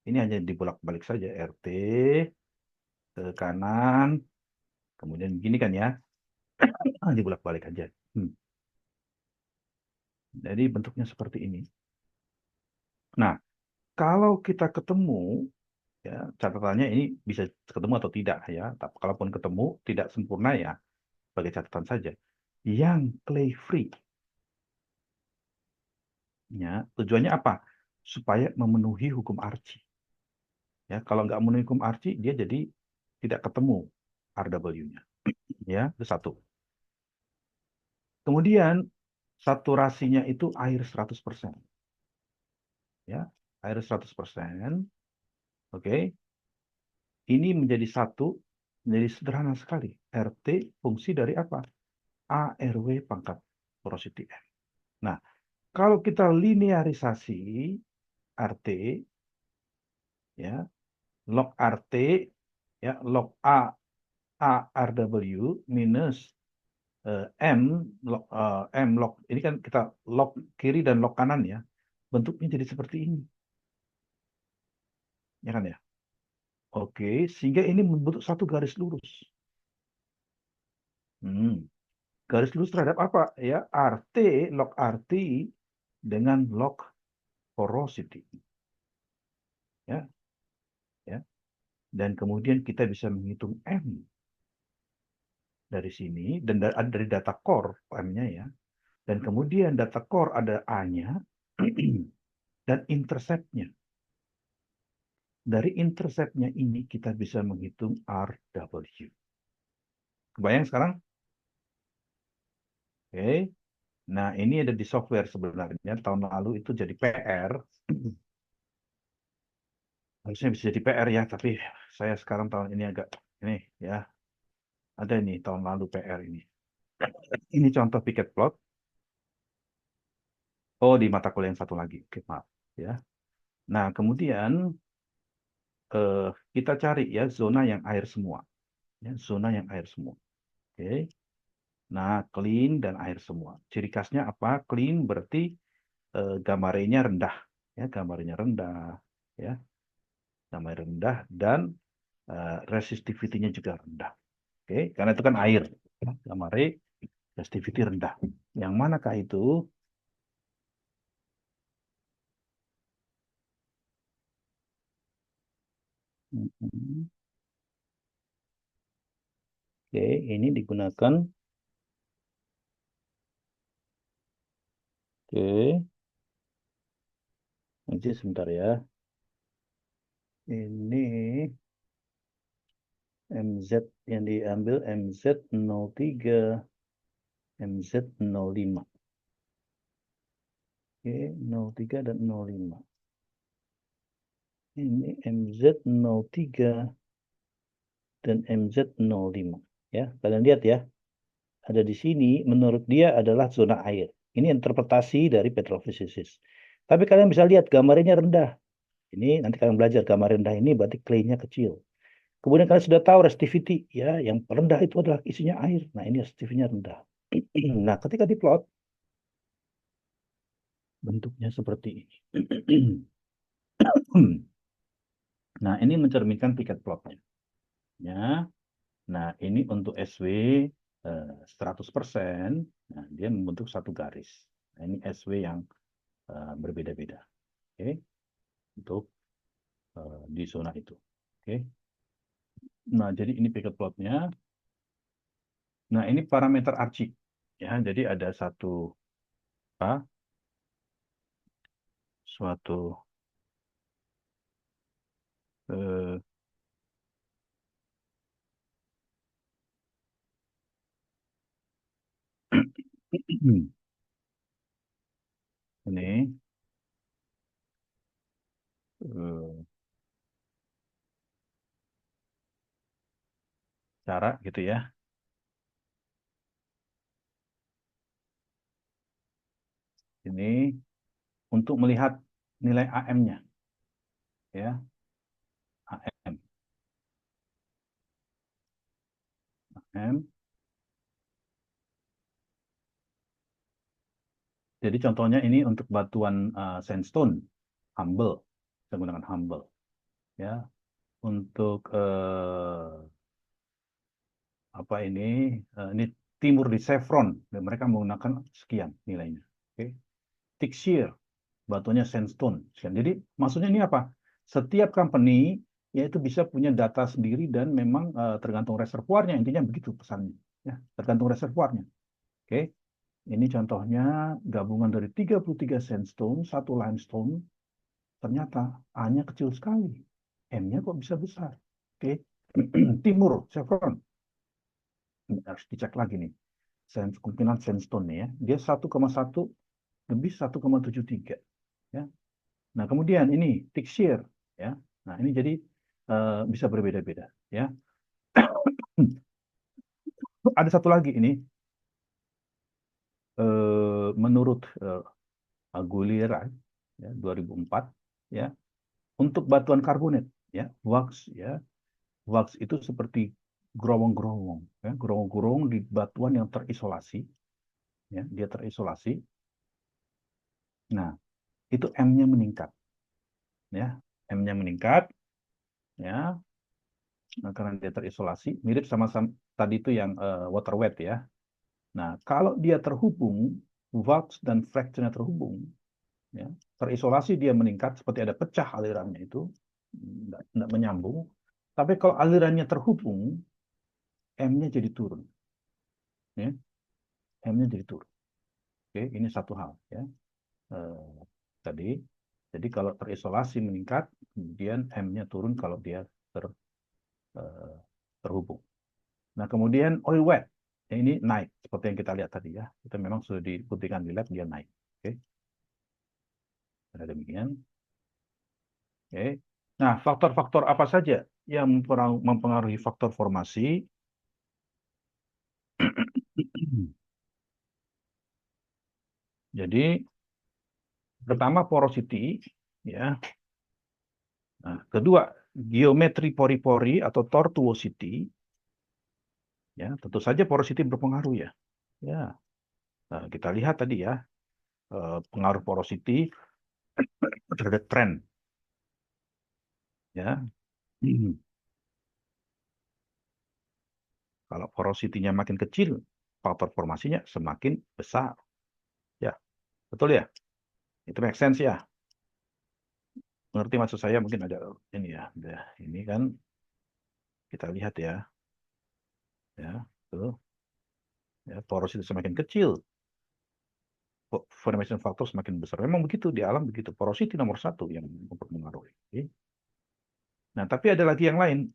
Ini hanya dibolak-balik saja. RT ke kanan. Kemudian begini kan ya. Dibolak-balik aja. Jadi bentuknya seperti ini. Nah, kalau kita ketemu, ya catatannya ini bisa ketemu atau tidak ya. Tapi kalaupun ketemu, tidak sempurna ya. Sebagai catatan saja. Yang clay free. Ya, tujuannya apa? Supaya memenuhi hukum Archie. Ya, kalau nggak memenuhi hukum Archie, dia jadi tidak ketemu RW-nya. Ya, itu satu. Kemudian saturasinya itu air 100%. Ya, air 100%. Oke. Ini menjadi satu, menjadi sederhana sekali. RT fungsi dari apa? ARW pangkat porosity M. Nah, kalau kita linearisasi RT, ya, log RT, ya, log A RW minus M log ini kan kita log kiri dan log kanan ya, bentuknya jadi seperti ini, ya kan ya. Oke, sehingga ini membentuk satu garis lurus. Garis lurus terhadap apa ya? RT log RT dengan log porosity, ya, ya. Dan kemudian kita bisa menghitung M dari sini dan dari data core M-nya ya. Dan kemudian data core ada A-nya dan intercept-nya. Dari intercept-nya ini kita bisa menghitung RW. Kebayang sekarang? Oke. Nah, ini ada di software sebenarnya. Tahun lalu itu jadi PR. Harusnya bisa jadi PR ya, tapi saya sekarang tahun ini agak ini ya. Ada ini tahun lalu PR ini. Ini contoh picket plot. Oh, di mata kuliah yang satu lagi. Oke, maaf ya. Nah, kemudian kita cari ya zona yang air semua. Ya, zona yang air semua. Oke. Nah, clean dan air semua. Ciri khasnya apa? Clean berarti gamma ray-nya rendah. Ya, gamma ray-nya rendah. Ya, gamma ray rendah dan resistivity-nya juga rendah. Oke, karena itu kan air. Ya, gamma ray resistivity rendah. Yang manakah itu? Mhm. Oke, ini digunakan. Oke, nanti sebentar ya. Ini MZ yang diambil MZ03, MZ05. Oke, 03 dan 05. Ini MZ03 dan MZ05. Ya, kalian lihat ya. Ada di sini, menurut dia adalah zona air. Ini interpretasi dari petrofisikis. Tapi kalian bisa lihat gambarnya rendah. Ini nanti kalian belajar gambar rendah ini berarti clay-nya kecil. Kemudian kalian sudah tahu restivity ya, yang rendah itu adalah isinya air. Nah, ini restivity-nya rendah. Nah, ketika diplot bentuknya seperti ini. Nah, ini mencerminkan piket plotnya. Ya. Nah, ini untuk SW 100%. Nah, dia membentuk satu garis. Nah, ini SW yang berbeda-beda. Oke, untuk di zona itu. Oke. Nah, jadi ini picket plotnya. Nah, ini parameter arci. Ya, jadi ada suatu eh, ini eh, cara gitu ya. Ini untuk melihat nilai AM-nya, ya, AM, AM. Jadi contohnya ini untuk batuan sandstone, humble, kita gunakan humble, ya. Untuk apa ini timur di Chevron, dan mereka menggunakan sekian nilainya. Oke. Thick shear, batuannya sandstone. Sekian. Jadi maksudnya ini apa? Setiap company yaitu bisa punya data sendiri dan memang tergantung reservoirnya, intinya begitu pesannya. Ya, tergantung reservoirnya. Oke. Ini contohnya gabungan dari 33 sandstone, satu limestone, ternyata A-nya kecil sekali. M-nya kok bisa besar. Oke. Timur, Chevron. Ini harus dicek lagi nih. Kemungkinan sandstone nih ya. Dia 1,1 lebih 1,73. Ya. Nah, kemudian ini thick shear. Ya. Nah, ini jadi bisa berbeda-beda. Ya. Ada satu lagi ini. Menurut Aguilera ya, 2004 ya, untuk batuan karbonat ya, wax itu seperti gerowong-gerowong ya, gerowong-gerowong di batuan yang terisolasi ya, dia terisolasi. Nah, itu M-nya meningkat ya, M-nya meningkat ya. Nah, karena dia terisolasi mirip sama tadi itu yang water wet ya. Nah, kalau dia terhubung, wax dan fracture-nya terhubung ya, terisolasi dia meningkat seperti ada pecah alirannya itu, tidak menyambung. Tapi kalau alirannya terhubung, M-nya jadi turun. Ya. M-nya jadi turun. Oke, ini satu hal. Ya. Eh, tadi, jadi kalau terisolasi meningkat, kemudian M-nya turun kalau dia eh, terhubung. Nah, kemudian oil wet. Ya, ini naik, seperti yang kita lihat tadi ya. Itu memang sudah dibuktikan di lab, dia naik. Oke, ada demikian. Oke. Nah, faktor-faktor apa saja yang mempengaruhi faktor formasi? Jadi, pertama porosity, ya. Nah, kedua, geometri pori-pori atau tortuosity, ya. Tentu saja porosity berpengaruh ya. Ya, nah, kita lihat tadi ya, pengaruh porosity terhadap tren, ya. Kalau porosity-nya makin kecil, faktor formasinya semakin besar. Betul ya? Itu make sense ya? Mengerti maksud saya? Mungkin ada ini ya. Ini kan kita lihat ya. Ya, tuh. Ya, porositas semakin kecil, formation factor semakin besar. Memang begitu di alam begitu. Porosity nomor satu yang mempengaruhi. Oke. Nah, tapi ada lagi yang lain.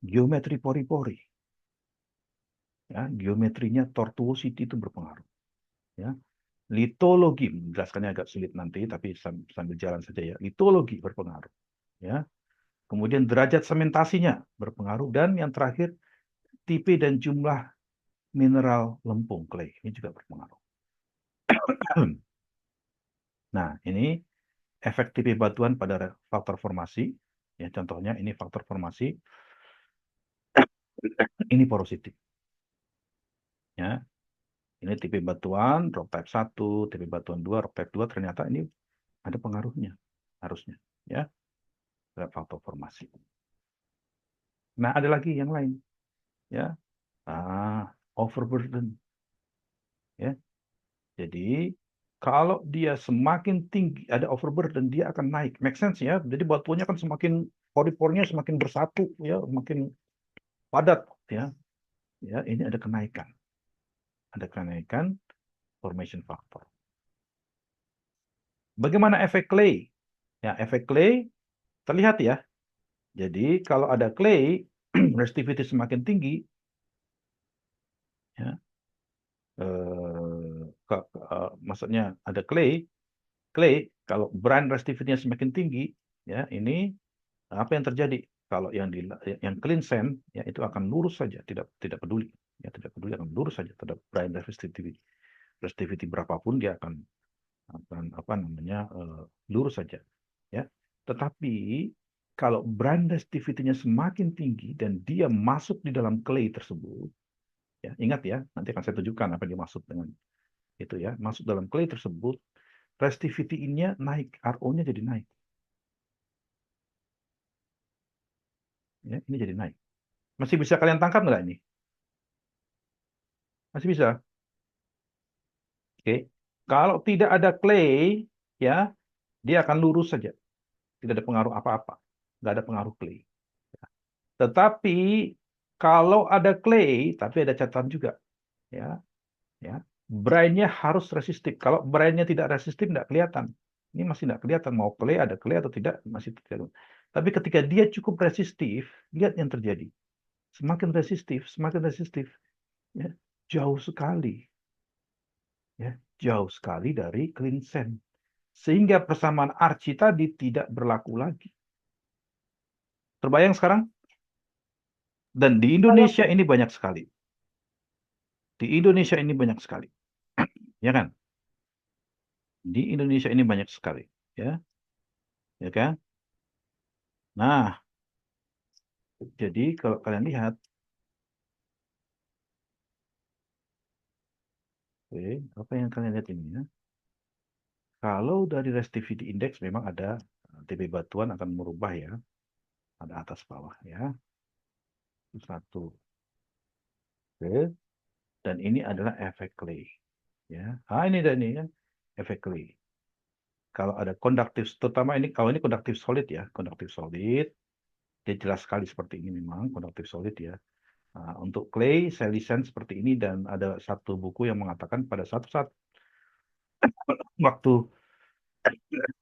Geometri pori-pori. Ya, geometrinya tortuosity itu berpengaruh. Ya. Litologi, menjelaskannya agak sulit nanti, tapi sambil jalan saja ya. Litologi berpengaruh. Ya. Kemudian derajat sementasinya berpengaruh. Dan yang terakhir, tipe dan jumlah mineral lempung, clay. Ini juga berpengaruh. Nah, ini efek tipe batuan pada faktor formasi. Ya, contohnya ini faktor formasi. Ini porosity. Ya, ini tipe batuan, rock type 1, tipe batuan 2, rock type 2, ternyata ini ada pengaruhnya. Harusnya. Ya, terhadap faktor formasi. Nah, ada lagi yang lain. Ya, overburden. Ya, jadi kalau dia semakin tinggi, ada overburden, dia akan naik. Make sense ya? Jadi batuannya kan semakin, pori-porinya semakin bersatu, ya, makin padat. Ya, ya, ini ada kenaikan. Ada kenaikan formation factor. Bagaimana efek clay? Ya, efek clay terlihat ya. Jadi kalau ada clay, resistivity semakin tinggi, ya, maksudnya ada clay kalau brine resistivity-nya semakin tinggi, ya, ini apa yang terjadi? Kalau yang clean sand, ya, itu akan lurus saja, tidak peduli, ya, tidak peduli, akan lurus saja terhadap brine resistivity berapapun dia akan apa namanya lurus saja, ya. Tetapi kalau brine resistivity-nya semakin tinggi dan dia masuk di dalam clay tersebut, ya, ingat ya, nanti akan saya tunjukkan apa yang dimaksud dengan itu ya, masuk dalam clay tersebut, resistivity-nya naik, RO-nya jadi naik. Ya, ini jadi naik. Masih bisa kalian tangkap nggak ini? Masih bisa? Oke. Kalau tidak ada clay, ya, dia akan lurus saja. Tidak ada pengaruh apa-apa. Nggak ada pengaruh clay. Tetapi kalau ada clay, tapi ada catatan juga, ya, ya, brine-nya harus resistif. Kalau brine-nya tidak resistif, nggak kelihatan. Ini masih nggak kelihatan mau ada clay atau tidak, masih tidak. Tapi ketika dia cukup resistif, lihat yang terjadi. Semakin resistif, ya, jauh sekali, ya, jauh sekali dari clean sand. Sehingga persamaan Archie tadi tidak berlaku lagi. Terbayang sekarang? Dan di Indonesia ini banyak sekali. Di Indonesia ini banyak sekali. Ya kan? Di Indonesia ini banyak sekali. Ya, ya kan? Nah, jadi kalau kalian lihat, oke, apa yang kalian lihat ini ya? Kalau dari resistivity index memang ada TB batuan akan merubah ya. Ada atas bawah ya. Satu. Oke. Dan ini adalah efek clay. Ya. Ini dan ini ya, efek clay. Kalau ada konduktif, terutama ini, kalau ini konduktif solid ya, konduktif solid, dia jelas sekali seperti ini memang, konduktif solid ya. Nah, untuk clay, saya lisan seperti ini, dan ada satu buku yang mengatakan pada satu saat waktu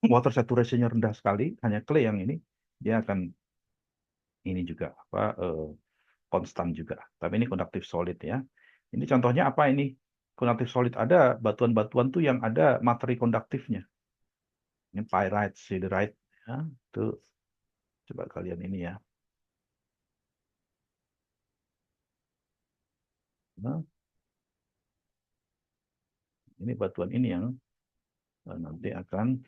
water saturation-nya rendah sekali, hanya clay yang ini, dia akan ini juga apa konstan juga. Tapi ini konduktif solid ya. Ini contohnya apa ini? Konduktif solid, ada batuan-batuan tuh yang ada materi konduktifnya. Ini pyrite, siderite, ya. Tuh coba kalian ini ya. Nah, ini batuan ini yang nanti akan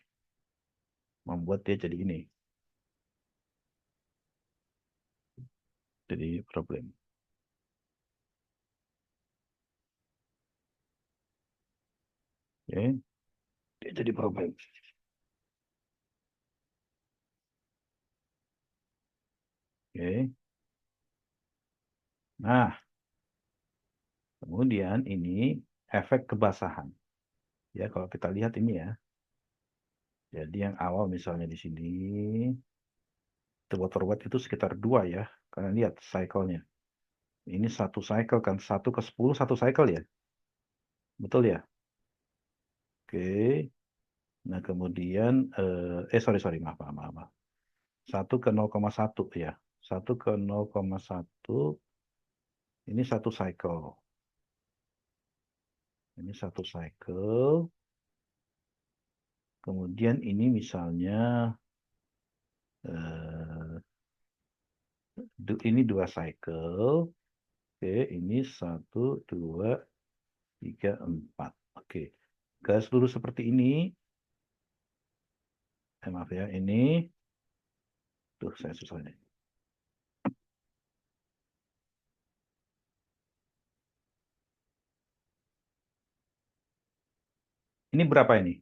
membuat dia jadi ini. Jadi problem. Oke. Dia jadi problem. Oke. Nah, kemudian ini efek kebasahan. Ya, kalau kita lihat ini ya. Jadi yang awal misalnya di sini, the water weight itu sekitar 2 ya. Kalian lihat cycle-nya. Ini satu cycle kan, 1/10 satu cycle ya. Betul ya? Oke. Nah, kemudian, sorry, maaf, maaf, maaf, maaf. 1/0,1 ya. 1/0,1 ini satu cycle. Ini satu cycle. Kemudian ini misalnya ini 2 cycle. Oke, ini 1, 2, 3, 4. Oke. Garis lurus seperti ini. Maaf ya, ini. Tuh, saya susah ini. Ini berapa ini?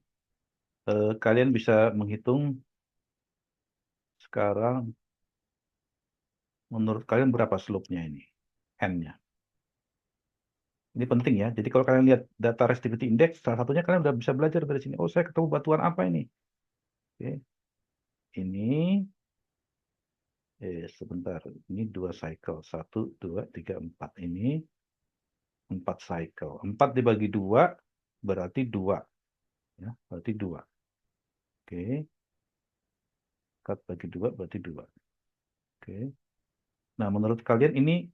Kalian bisa menghitung sekarang menurut kalian berapa slope-nya ini? N-nya. Ini penting ya. Jadi kalau kalian lihat data resistivity index, salah satunya kalian udah bisa belajar dari sini. Oh, saya ketemu batuan apa ini? Oke. Ini, sebentar. Ini 2 cycle. 1, 2, 3, 4. Ini 4 cycle. 4 dibagi 2 berarti 2. Ya, berarti 2. Oke. 4 bagi 2 berarti 2. Oke. Nah, menurut kalian ini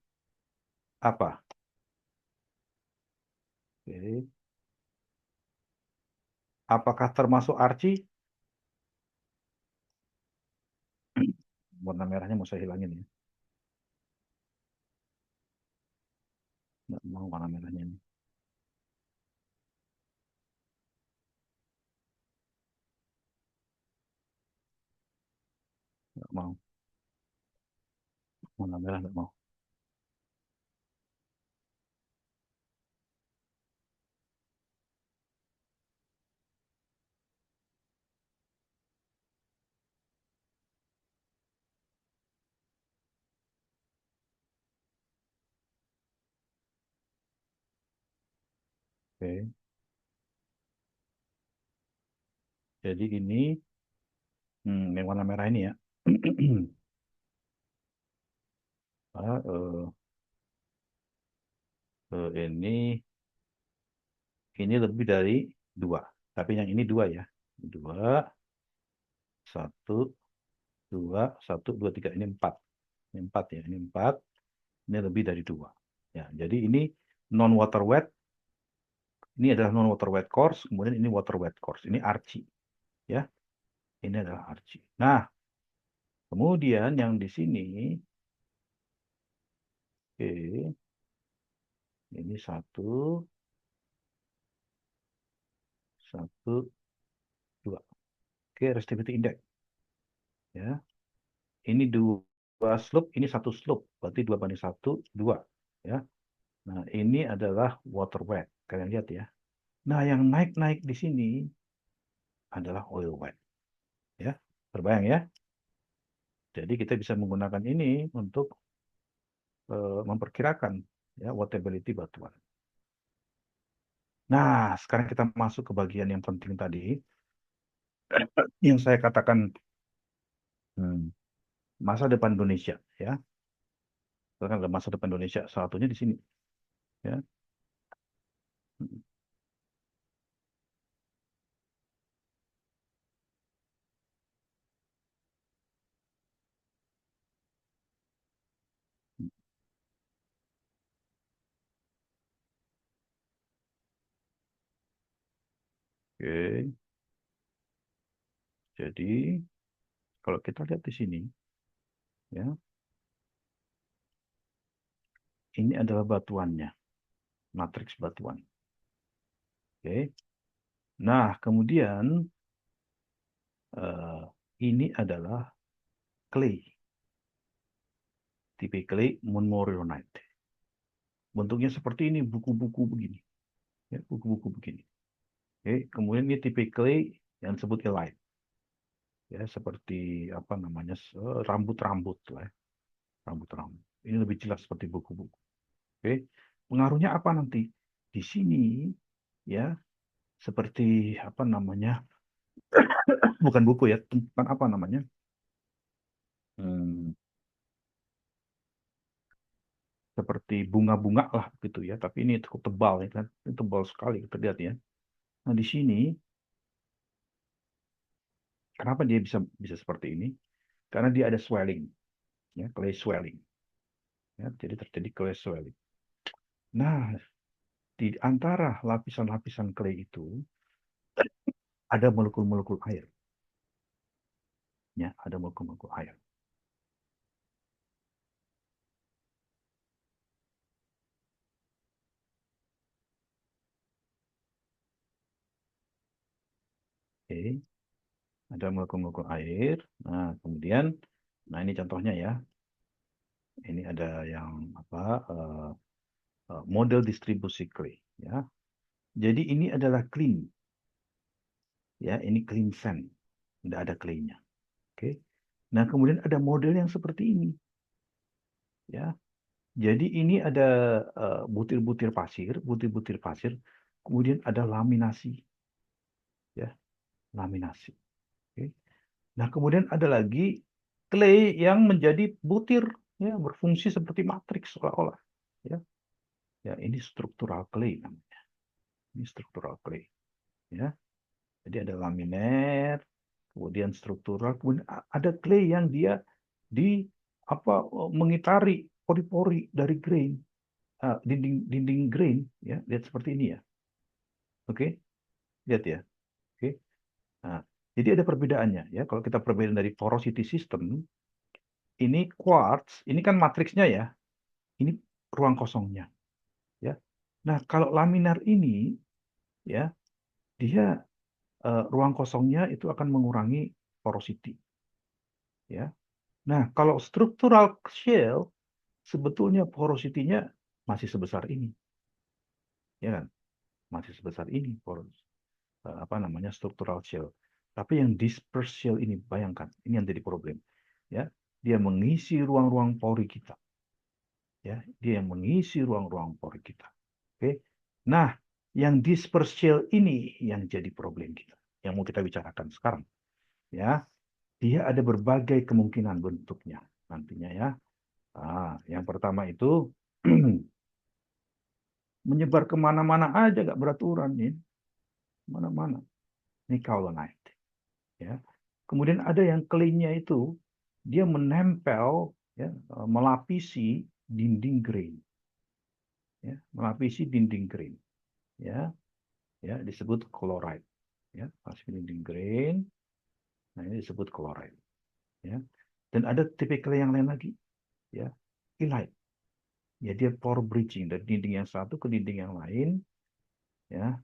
apa? Oke. Apakah termasuk arci? Warna merahnya mau saya hilangin ya. Nggak mau warna merahnya ini. Nggak mau. Warna merah nggak mau. Oke. Jadi ini yang warna merah ini ya. Ah, ini lebih dari 2. Tapi yang ini 2 ya. 2, 1, 2, 1, 2, 3. Ini 4. Ini 4 ya. Ini 4. Ini lebih dari 2. Ya, jadi ini non-water wet. Ini adalah non-water wet course. Kemudian ini water wet course. Ini arci. Ya. Ini adalah arci. Nah, kemudian yang di sini, oke, ini 1, 1, 2. Oke, resistivity index. Ya. Ini 2 slope, ini 1 slope. Berarti 2/1, 2. Ya. Nah, ini adalah water wet. Kalian lihat ya. Nah, yang naik-naik di sini adalah oil wet. Ya. Terbayang ya. Jadi kita bisa menggunakan ini untuk memperkirakan ya waterability batuan. Nah, sekarang kita masuk ke bagian yang penting tadi. Yang saya katakan masa depan Indonesia. Ya. Karena ada masa depan Indonesia. Salah satunya di sini. Ya. Oke. Jadi, kalau kita lihat di sini, ya, ini adalah batuannya, matriks batuan. Oke. Nah, kemudian ini adalah clay, tipe clay montmorillonite. Bentuknya seperti ini, buku-buku begini, ya, buku-buku begini. Oke. Kemudian ini tipe clay yang disebut elite, ya, seperti apa namanya, rambut-rambut lah, ya. Rambut-rambut. Ini lebih jelas seperti buku-buku. Oke. Pengaruhnya apa nanti? Di sini ya, seperti apa namanya? Bukan buku ya, bukan apa namanya? Hmm, seperti bunga-bunga lah gitu ya, tapi ini cukup tebal ya kan, ini tebal sekali kita lihat ya. Nah, di sini kenapa dia bisa bisa seperti ini? Karena dia ada swelling, ya, clay swelling, ya, jadi terjadi clay swelling. Nah, di antara lapisan-lapisan clay itu ada molekul-molekul air, ya, ada molekul-molekul air. Oke, ada molekul-molekul air. Nah, kemudian, nah ini contohnya ya. Ini ada yang apa? Model distribusi clay, ya. Jadi ini adalah clean, ya. Ini clean sand, tidak ada claynya. Oke. Nah, kemudian ada model yang seperti ini, ya. Jadi ini ada butir-butir pasir, kemudian ada laminasi, ya, laminasi. Oke. Nah, kemudian ada lagi clay yang menjadi butir, ya, berfungsi seperti matriks seolah-olah, ya. Ya, ini struktural clay namanya. Ini struktural clay, ya. Jadi ada laminer, kemudian struktural, kemudian ada clay yang dia di apa mengitari pori-pori dari grain, dinding grain, ya, lihat seperti ini ya. Oke, lihat ya. Oke. Nah, jadi ada perbedaannya ya. Kalau kita perbedaan dari porosity system, ini quartz, ini kan matriksnya ya. Ini ruang kosongnya, ya. Nah, kalau laminar ini, ya, dia ruang kosongnya itu akan mengurangi porosity, ya. Nah, kalau structural shell sebetulnya porosity-nya masih sebesar ini, ya kan? Masih sebesar ini apa namanya structural shell. Tapi yang dispersed shell ini, bayangkan, ini yang jadi problem, ya. Dia mengisi ruang-ruang pori kita, ya. Dia yang mengisi ruang-ruang pori kita. Oke. Nah, yang dispersed shell ini yang jadi problem kita, yang mau kita bicarakan sekarang, ya. Dia ada berbagai kemungkinan bentuknya nantinya ya. Yang pertama itu menyebar kemana-mana aja, gak beraturan nih, mana-mana. Ini kaolinite, ya. Kemudian ada yang claynya itu dia menempel, ya, melapisi dinding grain, ya, melapisi dinding grain, ya, ya, disebut chloride, ya, melapisi dinding grain. Nah, ini disebut chloride, ya. Dan ada tipe clay yang lain lagi, ya, elite. Ya, dia pore bridging dari dinding yang satu ke dinding yang lain, ya.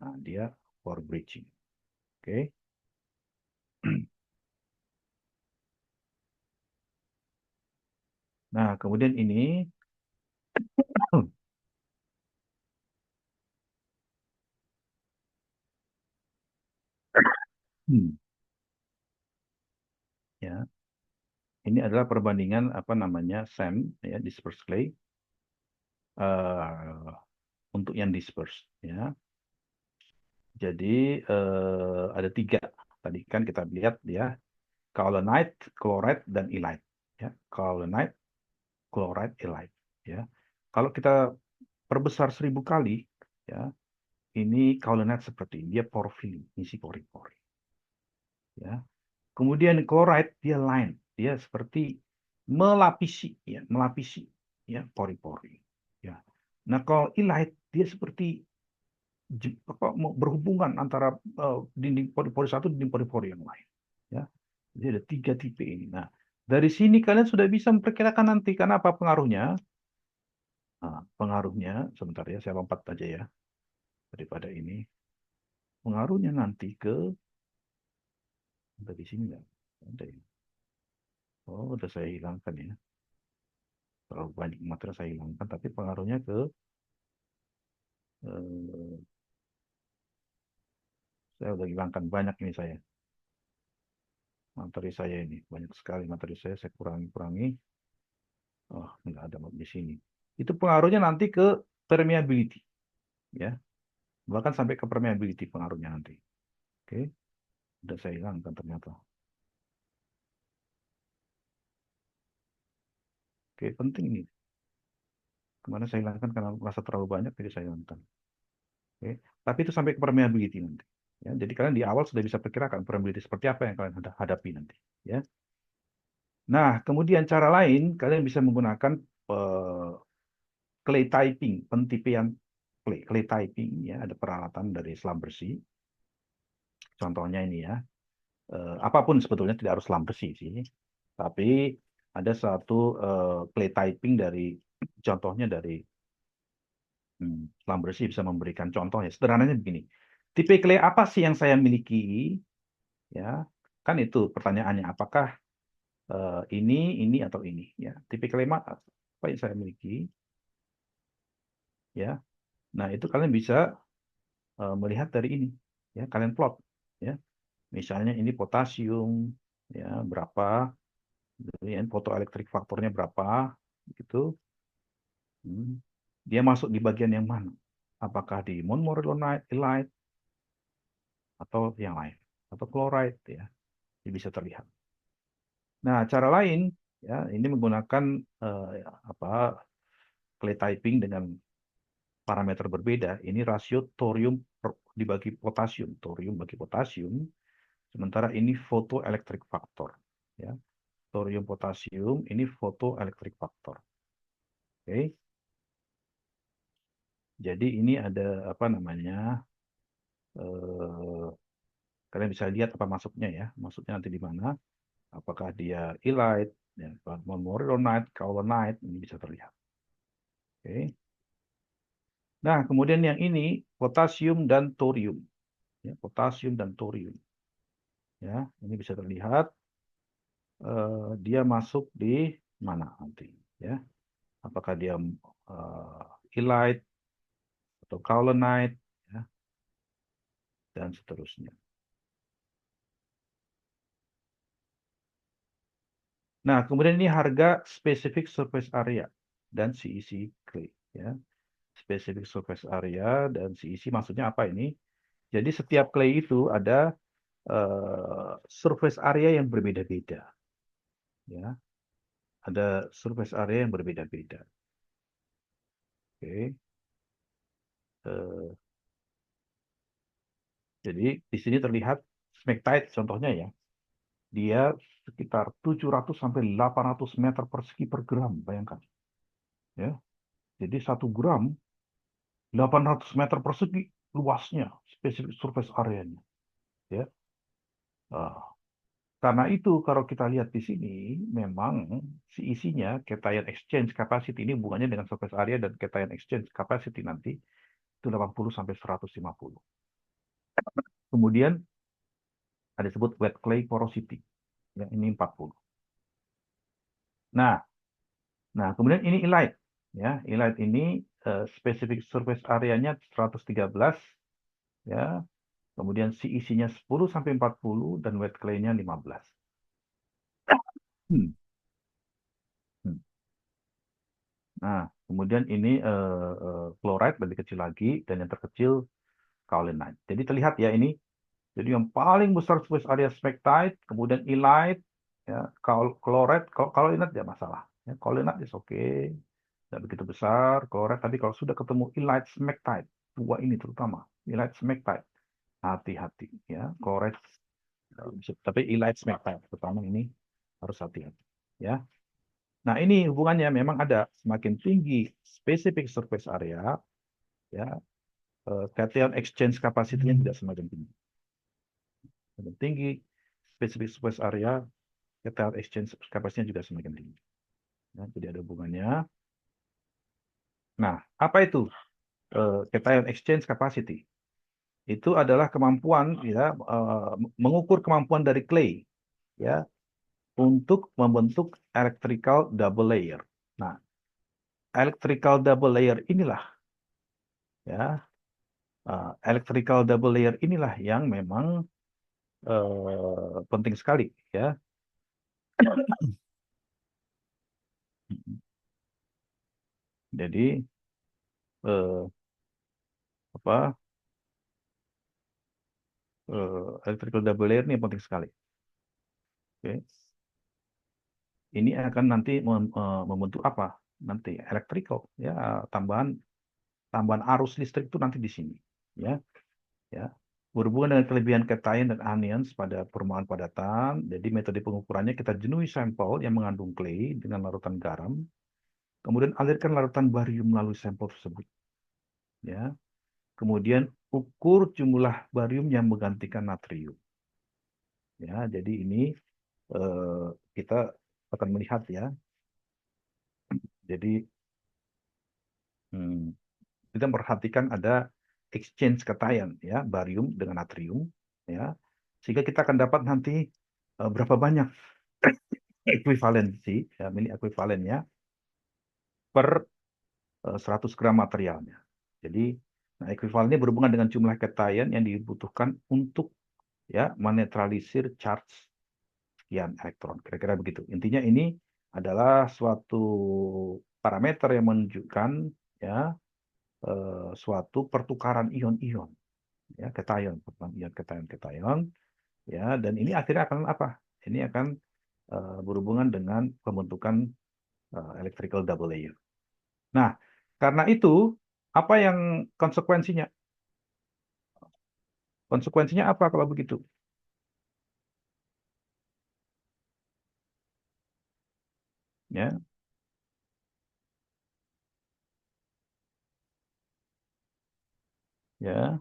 Nah, dia pore bridging. Oke. Nah, kemudian ini ya, ini adalah perbandingan apa namanya SEM, ya, dispersed clay, untuk yang dispersed, ya. Jadi ada tiga. Tadi kan kita lihat ya, kaolinite, chloride, dan elite. Ya, kaolinite, chloride, elite. Ya, kalau kita perbesar 1000 kali, ya, ini kaolinite seperti ini, dia pore filling, isi pori-pori. Ya, kemudian chloride dia line, dia seperti melapisi, ya, melapisi, ya, pori-pori. Ya, nah kalau elite dia seperti berhubungan antara dinding pori-pori satu dan dinding pori-pori yang lain. Ya, jadi ada tiga tipe ini. Nah, dari sini kalian sudah bisa memperkirakan nanti karena apa pengaruhnya? Nah, pengaruhnya sebentar ya, saya lompat aja ya daripada ini. Pengaruhnya nanti ke dari sini nggak? Ada ya. Oh, udah saya hilangkan ya. Terlalu banyak materi saya hilangkan, tapi pengaruhnya ke eh, saya udah hilangkan banyak ini saya. Materi saya ini banyak sekali materi saya kurangi. Oh, nggak ada di sini. Itu pengaruhnya nanti ke permeability, ya. Bahkan sampai ke permeability pengaruhnya nanti. Oke, udah saya hilangkan ternyata. Oke, penting ini. Kemana saya hilangkan karena merasa terlalu banyak, jadi saya hilangkan. Oke, tapi itu sampai ke permeability nanti. Ya, jadi kalian di awal sudah bisa perkirakan permeability seperti apa yang kalian hadapi nanti. Ya. Nah, kemudian cara lain kalian bisa menggunakan clay typing, pentipian clay. Clay typing ya, ada peralatan dari selam bersih. Contohnya ini ya. Apapun sebetulnya tidak harus selam bersih sih. Tapi ada satu clay typing dari contohnya dari selam bersih bisa memberikan contoh ya. Sederhananya begini. Tipe clay apa sih yang saya miliki? Ya, kan itu pertanyaannya. Apakah ini atau ini? Ya, tipe clay apa yang saya miliki? Ya, nah itu kalian bisa melihat dari ini. Ya, kalian plot. Ya, misalnya ini potasium, ya berapa? Ya, fotoelektrik faktornya berapa? Gitu. Dia masuk di bagian yang mana? Apakah di monomorillonite, elite, atau yang lain? Atau chloride ya. Ini bisa terlihat. Nah, cara lain ya ini menggunakan apa clay typing dengan parameter berbeda. Ini rasio thorium dibagi potasium, thorium bagi potasium. Sementara ini photoelectric factor ya. Thorium potasium ini photoelectric factor. Oke. Jadi ini ada apa namanya? Eh, kalian bisa lihat apa masuknya ya. Masuknya nanti di mana? Apakah dia elite, ya, monorillonite, kaolinite, ini bisa terlihat. Oke. Nah, kemudian yang ini potasium dan thorium. Ya, potasium dan thorium. Ya, ini bisa terlihat dia masuk di mana nanti. Ya, apakah dia elite atau kaolinite, ya, dan seterusnya. Nah, kemudian ini harga specific surface area dan CEC clay. Ya. Specific surface area dan CEC maksudnya apa ini? Jadi setiap clay itu ada surface area yang berbeda-beda. Ya, ada surface area yang berbeda-beda. Oke. Jadi di sini terlihat smectite contohnya ya. Dia sekitar 700 sampai 800 meter persegi per gram, bayangkan. Ya. Jadi 1 gram 800 meter persegi luasnya, spesifik surface area-nya. Ya. Karena itu kalau kita lihat di sini, memang si isinya cation exchange capacity ini hubungannya dengan surface area dan cation exchange capacity nanti itu 80 sampai 150. Kemudian ada disebut wet clay porosity. Ya, ini 40. Nah, kemudian ini elite. Ya, elite ini specific surface area-nya 113 ya. Kemudian si isinya 10 sampai 40 dan wet clay-nya 15. Hmm. Hmm. Nah, kemudian ini chloride lebih kecil lagi dan yang terkecil kaolinite. Jadi terlihat ya ini. Jadi yang paling besar surface area smectite, kemudian elite, ya, chloride, kaolinite tidak masalah. Ya, kaolinite is oke, tidak begitu besar. Chloride tapi kalau sudah ketemu elite smectite, dua ini terutama elite smectite, hati-hati ya. Chloride tapi elite smectite terutama ini harus hati-hati ya. Nah, ini hubungannya memang ada semakin tinggi specific surface area, ya, cation exchange capacity-nya tidak semakin tinggi. Semakin tinggi specific surface area, cation exchange capacity-nya juga semakin tinggi. Ya, jadi ada hubungannya. Nah, apa itu cation exchange capacity? Itu adalah kemampuan ya mengukur kemampuan dari clay ya untuk membentuk electrical double layer. Nah, electrical double layer inilah ya electrical double layer inilah yang memang penting sekali ya. Jadi apa electrical double layer ini penting sekali. Oke. Ini akan nanti membentuk apa? Nanti electrical, ya, tambahan arus listrik itu nanti di sini, ya. Berhubungan dengan kelebihan cation dan anions pada permukaan padatan, jadi metode pengukurannya kita jenuhi sampel yang mengandung clay dengan larutan garam, kemudian alirkan larutan barium melalui sampel tersebut, ya. Kemudian ukur jumlah barium yang menggantikan natrium, ya. Jadi ini kita akan melihat, ya. Jadi kita perhatikan ada exchange cation, ya, barium dengan natrium, ya, sehingga kita akan dapat nanti berapa banyak ekuivalensi, ya, ini ekuivalennya per 100 gram materialnya. Jadi, ekuivalennya berhubungan dengan jumlah cation yang dibutuhkan untuk, ya, menetralisir charge sekian elektron. Kira-kira begitu. Intinya ini adalah suatu parameter yang menunjukkan, ya, suatu pertukaran ion-ion, ya, cation, cation, ya, dan ini akhirnya akan apa? Ini akan berhubungan dengan pembentukan electrical double layer. Nah, karena itu apa yang konsekuensinya? Konsekuensinya apa kalau begitu? Ya, ya.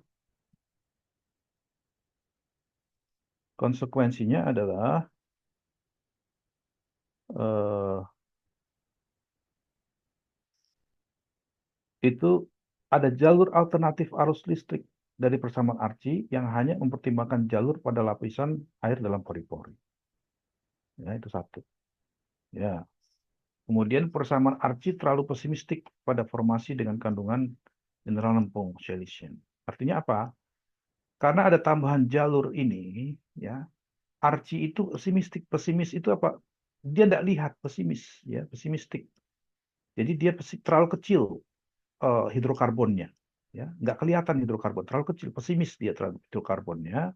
Konsekuensinya adalah itu ada jalur alternatif arus listrik dari persamaan arci yang hanya mempertimbangkan jalur pada lapisan air dalam pori-pori. Ya, itu satu. Ya. Kemudian persamaan arci terlalu pesimistik pada formasi dengan kandungan mineral lempung, silicium. Artinya apa? Karena ada tambahan jalur ini, ya, arci itu pesimistik. Pesimis itu apa? Dia tidak lihat, pesimis, ya, pesimistik. Jadi dia terlalu kecil hidrokarbonnya, ya, nggak kelihatan hidrokarbon, terlalu kecil, pesimis dia terhadap hidrokarbonnya.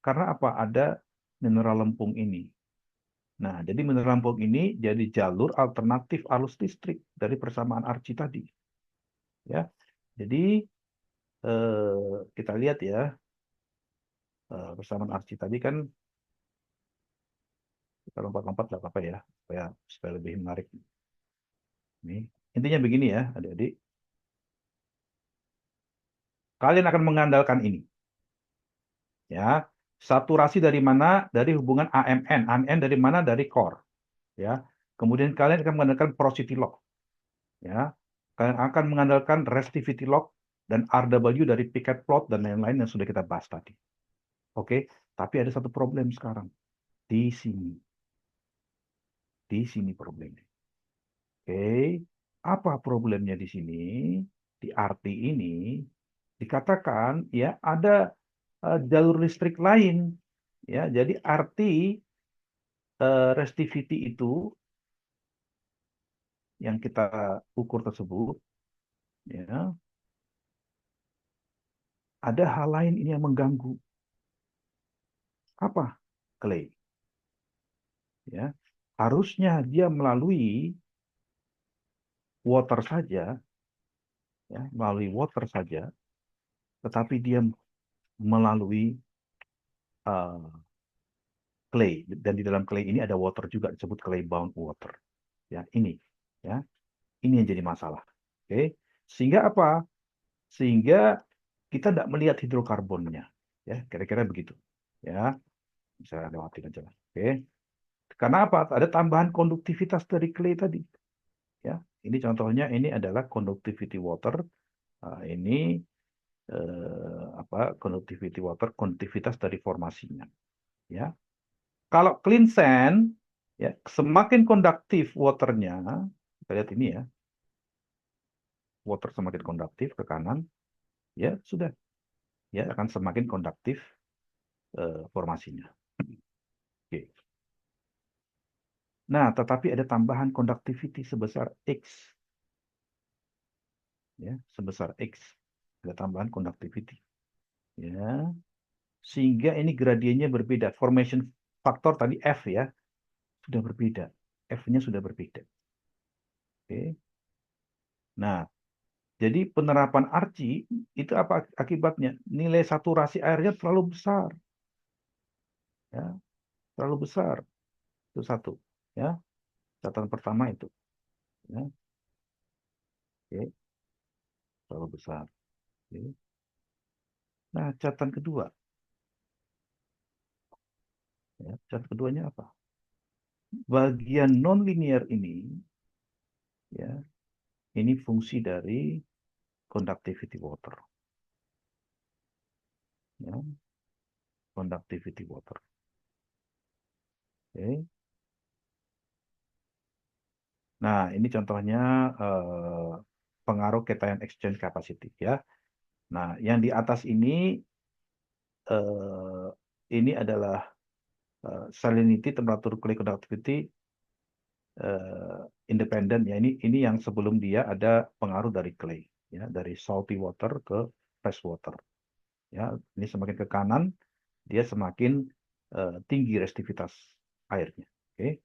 Karena apa? Ada mineral lempung ini. Nah, jadi mineral lempung ini jadi jalur alternatif arus listrik dari persamaan arci tadi, ya. Jadi kita lihat, ya, persamaan arci tadi kan kita lompat-lompat nggak apa-apa, ya, supaya lebih menarik. Ini intinya begini, ya, adik-adik. Kalian akan mengandalkan ini, ya. Saturasi dari mana? Dari hubungan AMN. AMN dari mana? Dari core, ya. Kemudian kalian akan mengandalkan porosity log, ya. Kalian akan mengandalkan resistivity log dan RW dari Picket plot dan lain-lain yang sudah kita bahas tadi. Oke, tapi ada satu problem sekarang di sini. Di sini problemnya. Oke, apa problemnya di sini? Di RT ini dikatakan, ya, ada jalur listrik lain, ya. Jadi RT resistivity itu yang kita ukur tersebut, ya, ada hal lain ini yang mengganggu. Apa? Clay, ya. Harusnya dia melalui water saja, ya, melalui water saja, tetapi dia melalui clay, dan di dalam clay ini ada water juga, disebut clay bound water, ya. Ini, ya, ini yang jadi masalah. Oke, sehingga apa? Sehingga kita tidak melihat hidrokarbonnya, ya, kira-kira begitu, ya. Bisa lewatin aja lah. Oke, karena apa? Ada tambahan konduktivitas dari clay tadi, ya. Ini contohnya, ini adalah conductivity water. Ini conductivity water, konduktivitas dari formasinya, ya. Kalau clean sand, ya, semakin konduktif waternya, kita lihat ini, ya, water semakin konduktif ke kanan, ya, sudah, ya, akan semakin konduktif formasinya. Oke. Nah, tetapi ada tambahan conductivity sebesar X, ya, sebesar X, ada tambahan conductivity. ya, sehingga ini gradiennya berbeda. Formation faktor tadi F ya, sudah berbeda. F-nya sudah berbeda. Oke. Nah, jadi penerapan Archie itu apa akibatnya? Nilai saturasi airnya terlalu besar, ya, terlalu besar. Itu satu, ya. Catatan pertama itu, ya. Oke, terlalu besar. Oke. Nah, catatan kedua, ya, catatan keduanya apa? Bagian nonlinear ini, ya, ini fungsi dari conductivity water, ya, conductivity water. Oke. Nah, ini contohnya pengaruh cation exchange capacity, ya. Nah, yang di atas ini adalah salinity, temperatur clay conductivity independen, ya. Ini yang sebelum dia ada pengaruh dari clay, ya, dari salty water ke fresh water, ya. Ini semakin ke kanan dia semakin tinggi resistivitas airnya. Oke.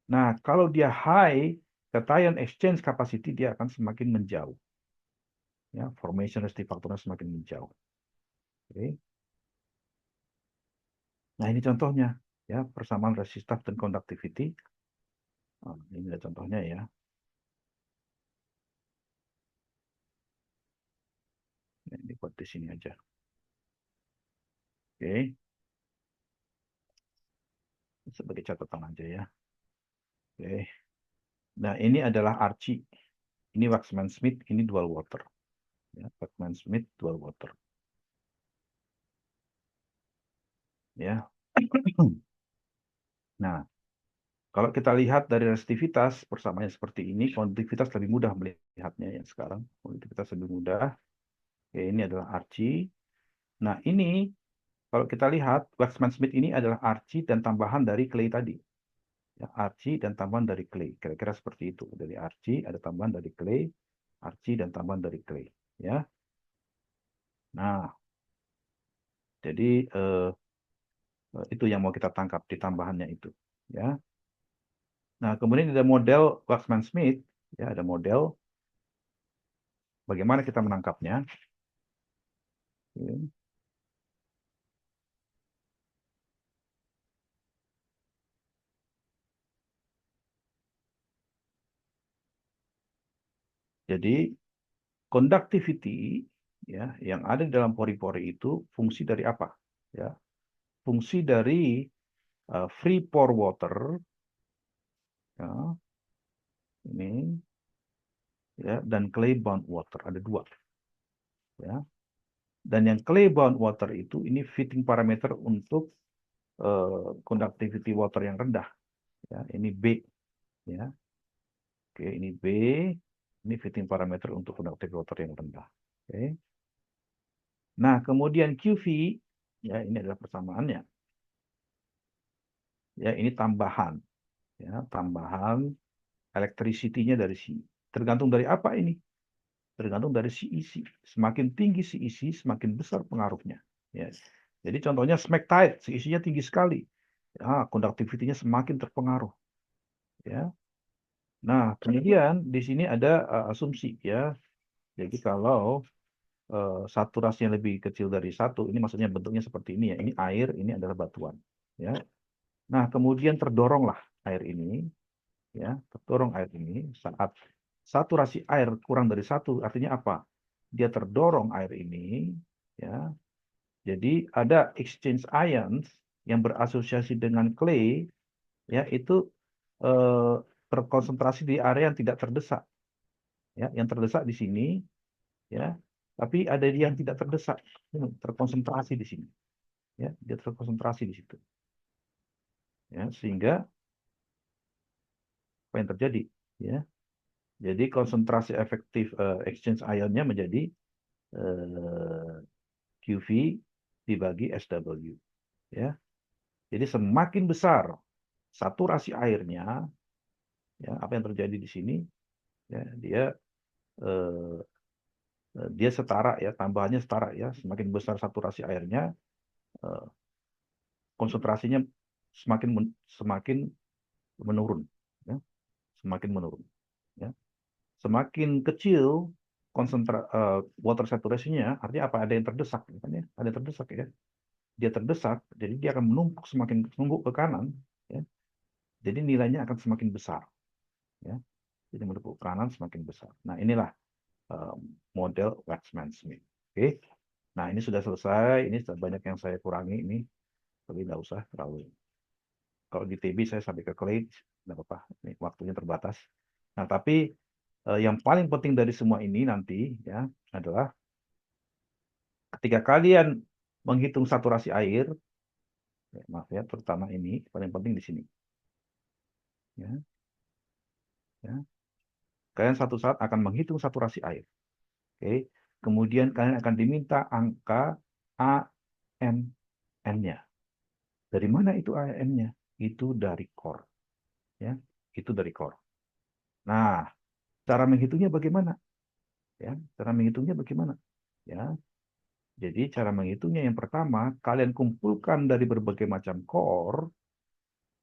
Nah, kalau dia high cation exchange capacity dia akan semakin menjauh, ya. Formation resistive faktornya semakin menjauh. Oke. Nah, ini contohnya, ya, persamaan resistif dan conductivity. Nah, ini ada contohnya, ya. Nah, ini buat di sini aja. Oke. Sebagai catatan aja, ya. Oke. Nah, ini adalah Archie. Ini Waxman Smith, ini dual water. Ya, Waxman Smith dual water. Ya. Nah, kalau kita lihat dari resistivitas, persamaannya seperti ini, konduktivitas lebih mudah melihatnya yang sekarang. Konduktivitas lebih mudah. Oke, ini adalah Archie. Nah, ini kalau kita lihat, Waxman Smith ini adalah Archie dan tambahan dari clay tadi. Ya, Archie dan tambahan dari clay. Kira-kira seperti itu. Dari Archie ada tambahan dari clay, Archie dan tambahan dari clay. Ya. Nah, jadi itu yang mau kita tangkap di tambahannya itu. Ya. Nah, kemudian ada model Waxman Smith. Ya, ada model bagaimana kita menangkapnya. Oke. Jadi conductivity, ya, yang ada di dalam pori-pori itu fungsi dari apa? Ya, fungsi dari free pore water, ya, ini, ya, dan clay bound water, ada dua, ya. Dan yang clay bound water itu ini fitting parameter untuk conductivity water yang rendah, ya. Ini B, ya. Oke, ini B, ini fitting parameter untuk conductivity water yang rendah. Oke. Nah, kemudian QV, ya, ini adalah persamaannya. Ya, ini tambahan, ya, tambahan electricity-nya dari sini. Tergantung dari apa ini? Tergantung dari CEC. Semakin tinggi CEC, semakin besar pengaruhnya. Ya. Jadi contohnya smectite, CEC-nya tinggi sekali. Ya, conductivity-nya semakin terpengaruh. Ya. Nah, kemudian di sini ada asumsi, ya. Jadi kalau saturasinya lebih kecil dari 1, ini maksudnya bentuknya seperti ini, ya. Ini air, ini adalah batuan. Ya. Nah, kemudian terdoronglah air ini, ya, terdorong air ini saat saturasi air kurang dari 1, artinya apa? Dia terdorong air ini, ya. Jadi ada exchange ions yang berasosiasi dengan clay, ya, itu terkonsentrasi di area yang tidak terdesak, ya. Yang terdesak di sini, ya. Tapi ada yang tidak terdesak, terkonsentrasi di sini, ya. Dia terkonsentrasi di situ, ya. Sehingga apa yang terjadi, ya? Jadi konsentrasi efektif exchange ionnya menjadi QV dibagi SW, ya. Jadi semakin besar saturasi airnya, ya, apa yang terjadi di sini, ya, dia dia setara ya, tambahannya setara ya. Semakin besar saturasi airnya, eh, konsentrasinya semakin menurun, ya, semakin menurun. Ya. Semakin kecil water saturation-nya, artinya apa? Ada yang terdesak, kan ya? Ada yang terdesak ya. Dia terdesak, jadi dia akan semakin menumpuk ke kanan, ya. Jadi nilainya akan semakin besar, ya. Jadi menumpuk ke kanan semakin besar. Nah, inilah eh, model Waxman-Smith. Oke. Nah, ini sudah selesai. Ini sudah banyak yang saya kurangi ini, tapi nggak usah terlalu. Kalau di TB saya sampai ke Clay, nggak apa-apa. Ini waktunya terbatas. Nah, tapi yang paling penting dari semua ini nanti ya adalah ketika kalian menghitung saturasi air, ya, maaf ya, terutama ini paling penting di sini. Ya, ya. Kalian satu saat akan menghitung saturasi air. Oke. Kemudian kalian akan diminta angka AMN-nya. Dari mana itu AMN-nya? Itu dari core. Ya, itu dari core. Nah, cara menghitungnya bagaimana? Ya, cara menghitungnya bagaimana? Ya, jadi cara menghitungnya yang pertama, kalian kumpulkan dari berbagai macam core,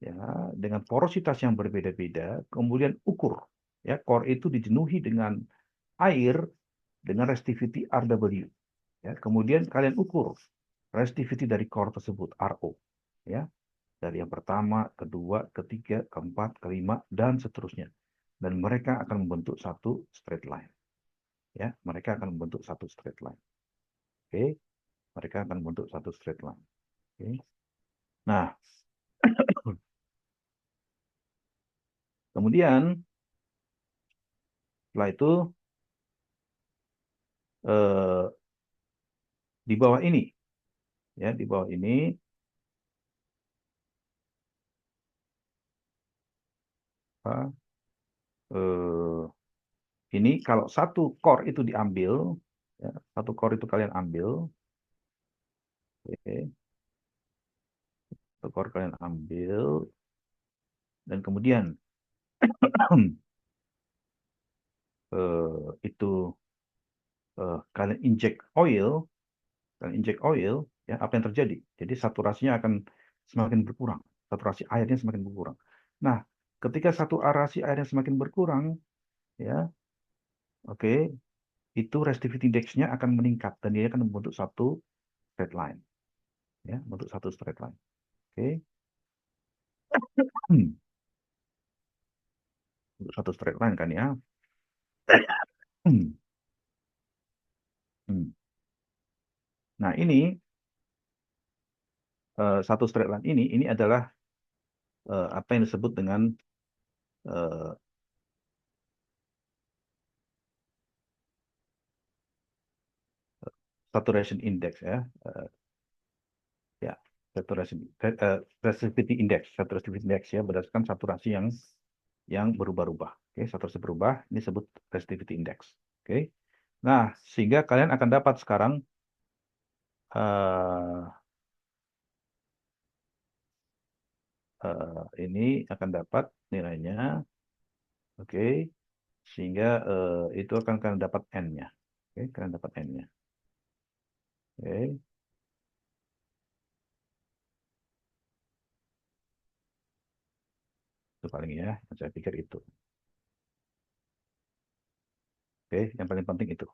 ya, dengan porositas yang berbeda-beda, kemudian ukur. Ya, core itu dijenuhi dengan air dengan restivity RW. Ya, kemudian kalian ukur restivity dari core tersebut, RO. Ya, dari yang pertama, kedua, ketiga, keempat, kelima, dan seterusnya. Dan mereka akan membentuk satu straight line. Ya, mereka akan membentuk satu straight line. Oke, mereka akan membentuk satu straight line. Oke. Nah, kemudian setelah itu eh, di bawah ini, ya, di bawah ini apa, ini kalau satu core itu diambil, ya, satu core itu kalian ambil, oke, satu core kalian ambil, dan kemudian itu kalian inject oil, ya, apa yang terjadi? Jadi saturasinya akan semakin berkurang, saturasi airnya semakin berkurang. Nah, ketika saturasi airnya semakin berkurang, ya, oke, itu restivity index-nya akan meningkat dan dia akan membentuk satu straight line, ya, membentuk satu straight line. Oke, untuk satu straight line kan ya. Nah, ini satu straight line ini adalah apa yang disebut dengan eh, saturation index ya. Ya, restivity index ya, berdasarkan saturasi yang berubah-ubah. Oke, saturasi berubah ini disebut restivity index. Oke. Nah, sehingga kalian akan dapat sekarang eh, ini akan dapat nilainya. Oke. Sehingga itu akan kalian dapat N-nya. Oke, kalian dapat N-nya. Oke. Itu paling ya, yang saya pikir itu. Oke, yang paling penting itu.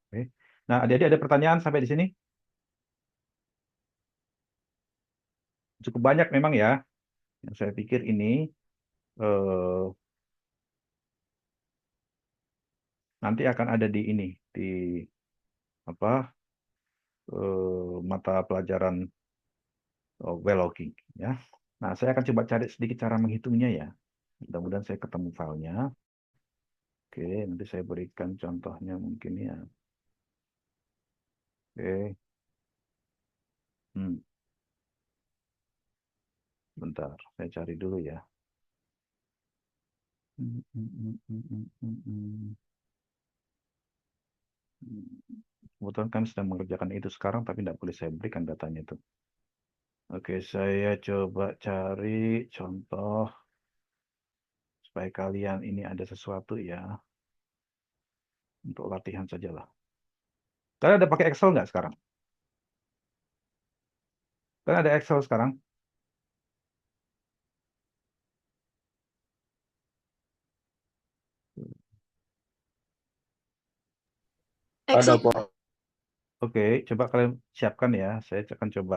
Oke. Nah, adik-adik ada pertanyaan sampai di sini? Cukup banyak memang ya. Yang saya pikir ini eh, nanti akan ada di ini, di apa, mata pelajaran well logging ya. Nah, saya akan coba cari sedikit cara menghitungnya ya. Mudah-mudahan saya ketemu filenya. Oke, nanti saya berikan contohnya mungkin ya. Oke. Hmm, bentar, saya cari dulu ya. Hmm, hmm, hmm, hmm, hmm, hmm, hmm. Kebetulan kami sedang mengerjakan itu sekarang, tapi tidak boleh saya berikan datanya itu. Oke, saya coba cari contoh supaya kalian ini ada sesuatu ya, untuk latihan sajalah. Kalian ada pakai Excel nggak sekarang? Kalian ada Excel sekarang? Ada, Excel, Pak. Oke, coba kalian siapkan ya. Saya akan coba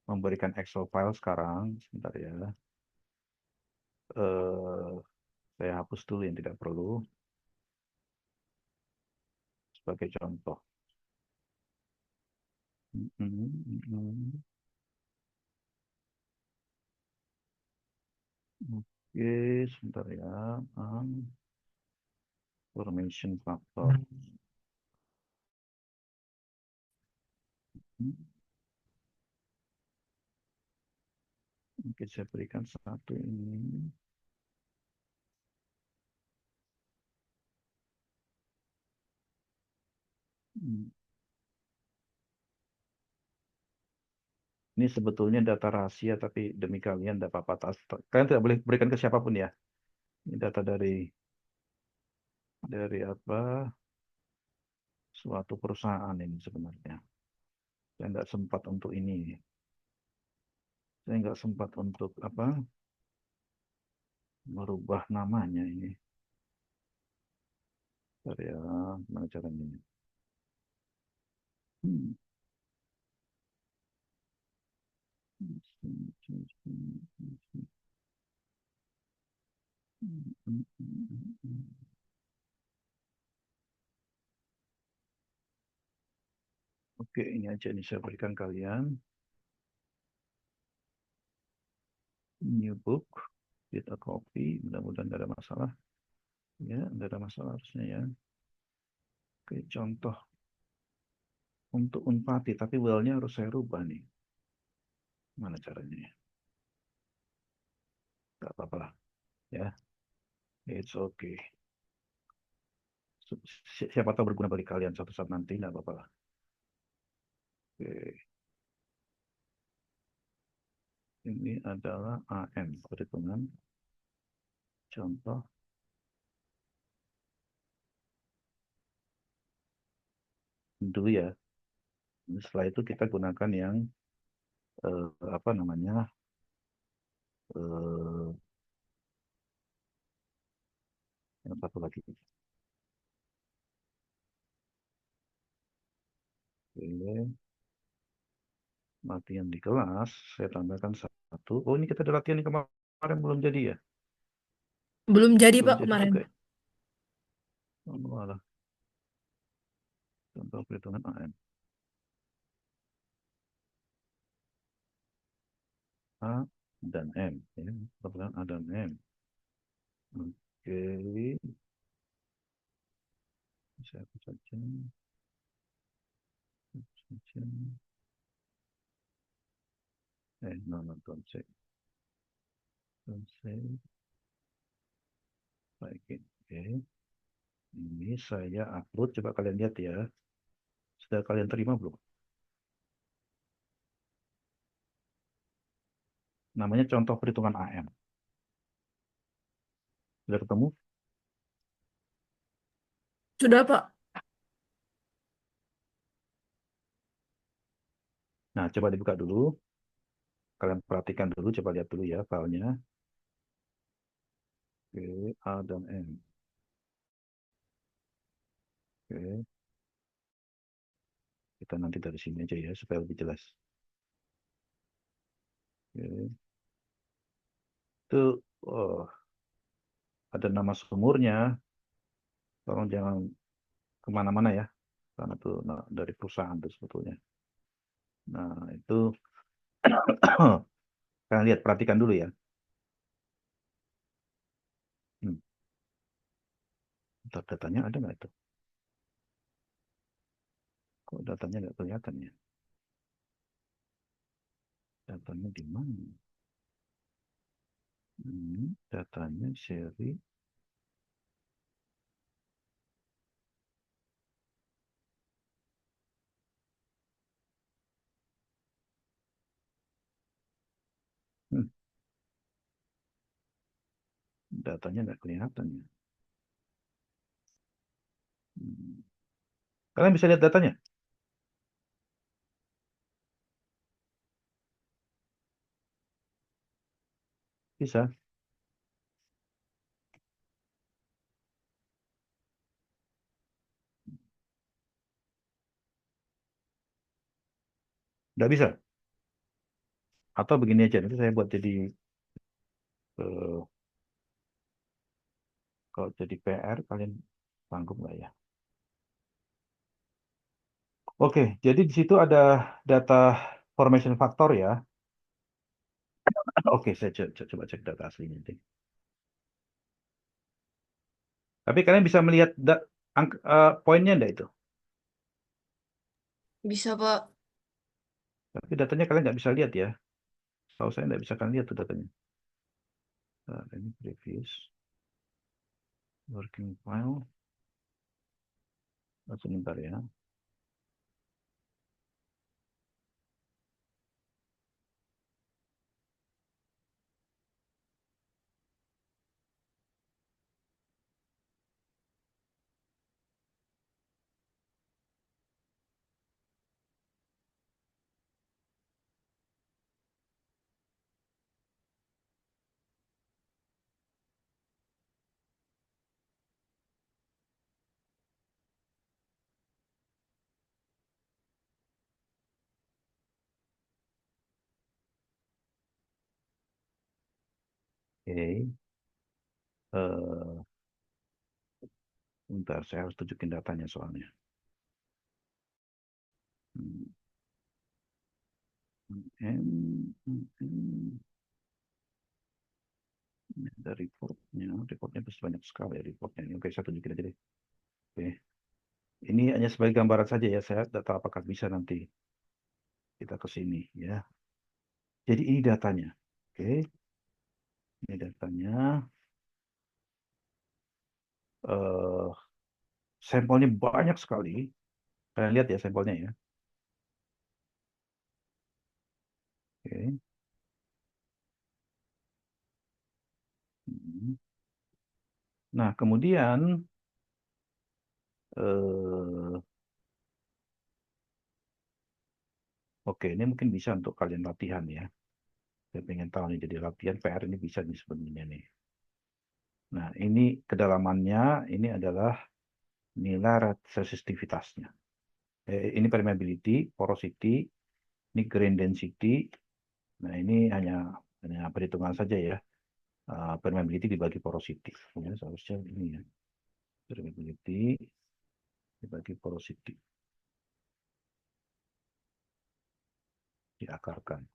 memberikan Excel file sekarang. Sebentar ya. Eh, saya hapus dulu yang tidak perlu sebagai contoh. Mm. Oke, sebentar ya. Formation factor. Oke, saya berikan satu ini. Hmm. Ini sebetulnya data rahasia, tapi demi kalian tidak apa-apa. Kalian tidak boleh berikan ke siapapun ya. Ini data dari apa? Suatu perusahaan ini sebenarnya. Saya nggak sempat untuk ini. Saya nggak sempat untuk apa? Merubah namanya ini. Bentar ya, gimana caranya? Hmm. Oke, ini aja nih saya berikan kalian. New book, get a copy. Mudah-mudahan tidak ada masalah. Ya, tidak ada masalah harusnya ya. Oke, contoh untuk Unpati, tapi well-nya harus saya rubah nih. Mana caranya ya? Gak apa-apa lah. Ya, it's okay. Siapa tahu berguna bagi kalian suatu saat nanti, nggak apa-apa lah. Oke, ini adalah AM, perhitungan contoh. Dulu ya. Setelah itu kita gunakan yang apa namanya eh, yang satu lagi. Oke, latihan di kelas. Saya tambahkan satu. Oh, ini kita ada latihan yang kemarin belum jadi ya? belum jadi Belum Pak jadi kemarin. juga ya? Oh, alah. Contoh perhitungan AM. A dan M. Ya, perhitungan A dan M. Oke, saya hapus saja. Hapus saja. No, no, don't save. Don't save. Baik, oke. Ini saya upload. Coba kalian lihat ya. Sudah kalian terima belum? Namanya contoh perhitungan AM. Sudah ketemu? Sudah Pak. Nah, coba dibuka dulu. Kalian perhatikan dulu. Coba lihat dulu ya filenya. Oke, A dan M. Oke, kita nanti dari sini aja ya supaya lebih jelas. Oke. Itu oh, ada nama sumurnya. Tolong jangan kemana-mana ya. Karena itu dari perusahaan itu sebetulnya. Nah, itu kalian lihat, perhatikan dulu ya. Hmm. Datanya ada nggak itu? Kok datanya nggak kelihatan ya? Datanya di mana? Datanya seri. Hmm, Datanya nggak kelihatan ya. Hmm. Kalian bisa lihat datanya? Bisa. Nggak bisa. Atau begini aja, nanti saya buat jadi eh, kalau jadi PR kalian sanggup nggak ya? Oke, jadi di situ ada data formation factor ya. Oke, saya coba cek data aslinya deh. Tapi kalian bisa melihat poinnya enggak itu? Bisa, Pak. Tapi datanya kalian nggak bisa lihat ya. Kalau saya nggak bisa kalian lihat tuh datanya. Ini previous working file. Sebentar ya. Oke. Eh, Bentar, saya harus tunjukin datanya soalnya. Hmm, Ini ada reportnya terus banyak sekali reportnya ini. Oke, saya tunjukin aja deh. Oke, ini hanya sebagai gambaran saja ya. Saya tidak tahu apakah bisa nanti kita ke sini ya. Jadi ini datanya. Oke, ini datanya. eh Sampelnya banyak sekali. Kalian lihat ya sampelnya ya. Oke. Hmm. Nah, kemudian eh oke, ini mungkin bisa untuk kalian latihan ya. Saya pengen tahu nih, jadi latihan PR ini bisa nih sebenarnya nih. Nah, ini kedalamannya ini adalah nilai resistivitasnya. Ini permeability, porosity, ini grain density. Nah, ini hanya perhitungan saja ya. Permeability dibagi porosity. Ya, seharusnya ini ya. Permeability dibagi porosity. Diakarkan.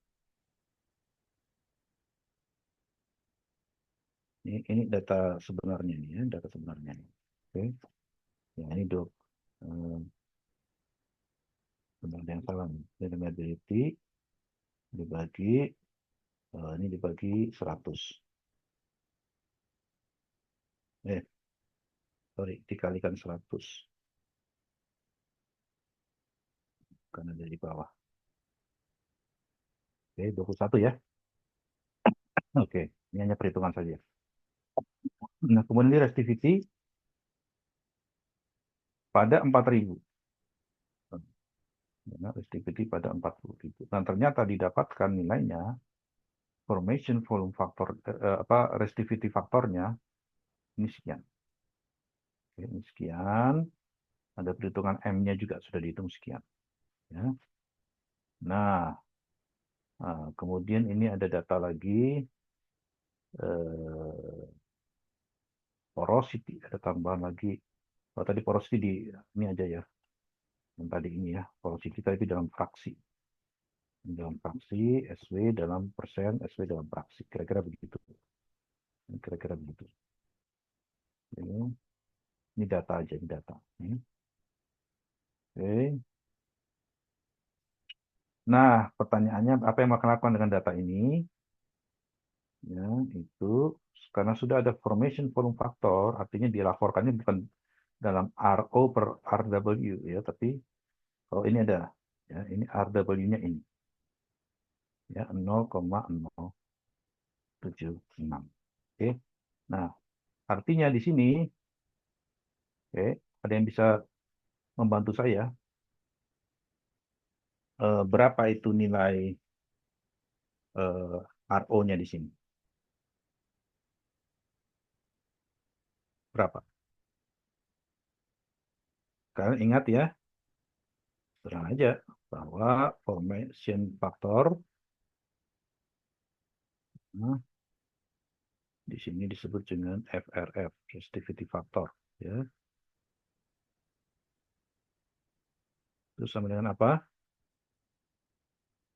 Ini data sebenarnya nih ya, data sebenarnya. Oke. Ya, ini dok. Eh, Benar yang salah nih. Permeability dibagi ini dibagi 100. Sorry, dikalikan 100 karena dari bawah. Oke, 21 ya. Oke, ini hanya perhitungan saja. Nah, kemudian ini restivity pada 4.000. Nah, restivity pada 40.000. Dan ternyata didapatkan nilainya formation volume factor restivity faktornya ini sekian. Oke, ini sekian. Ada perhitungan M-nya juga sudah dihitung sekian. Ya. Nah, kemudian ini ada data lagi eh, porosity, ada tambahan lagi. Oh, tadi porosity di ini aja ya. Yang tadi ini ya, porosity tadi dalam fraksi. Dalam fraksi, SW dalam persen, SW dalam fraksi. Kira-kira begitu. Kira-kira begitu. Ini data aja, ini data. Oke. Nah, pertanyaannya apa yang akan lakukan dengan data ini? Ya, itu karena sudah ada formation volume factor, artinya dilaporkannya bukan dalam RO per RW ya, tapi kalau ini ada ya, ini RW-nya ini ya 0,076. Oke. Nah, artinya di sini oke, ada yang bisa membantu saya. Berapa itu nilai RO-nya di sini? Berapa? Kalian ingat ya, tenang aja bahwa formation factor nah, di sini disebut dengan FRF, resistivity factor, ya. Terus sama dengan apa?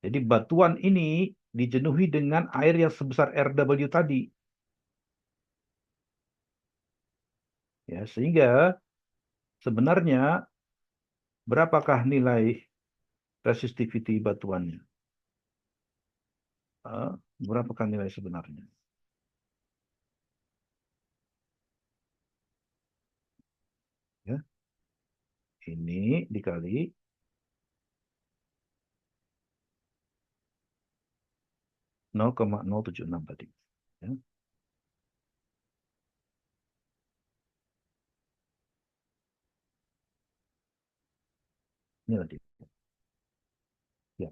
Jadi batuan ini dijenuhi dengan air yang sebesar RW tadi. Ya, sehingga sebenarnya berapakah nilai resistivity batuannya? Berapakah nilai sebenarnya? Ya, ini dikali 0,076 tadi. Ya. Ini tadi. Ya.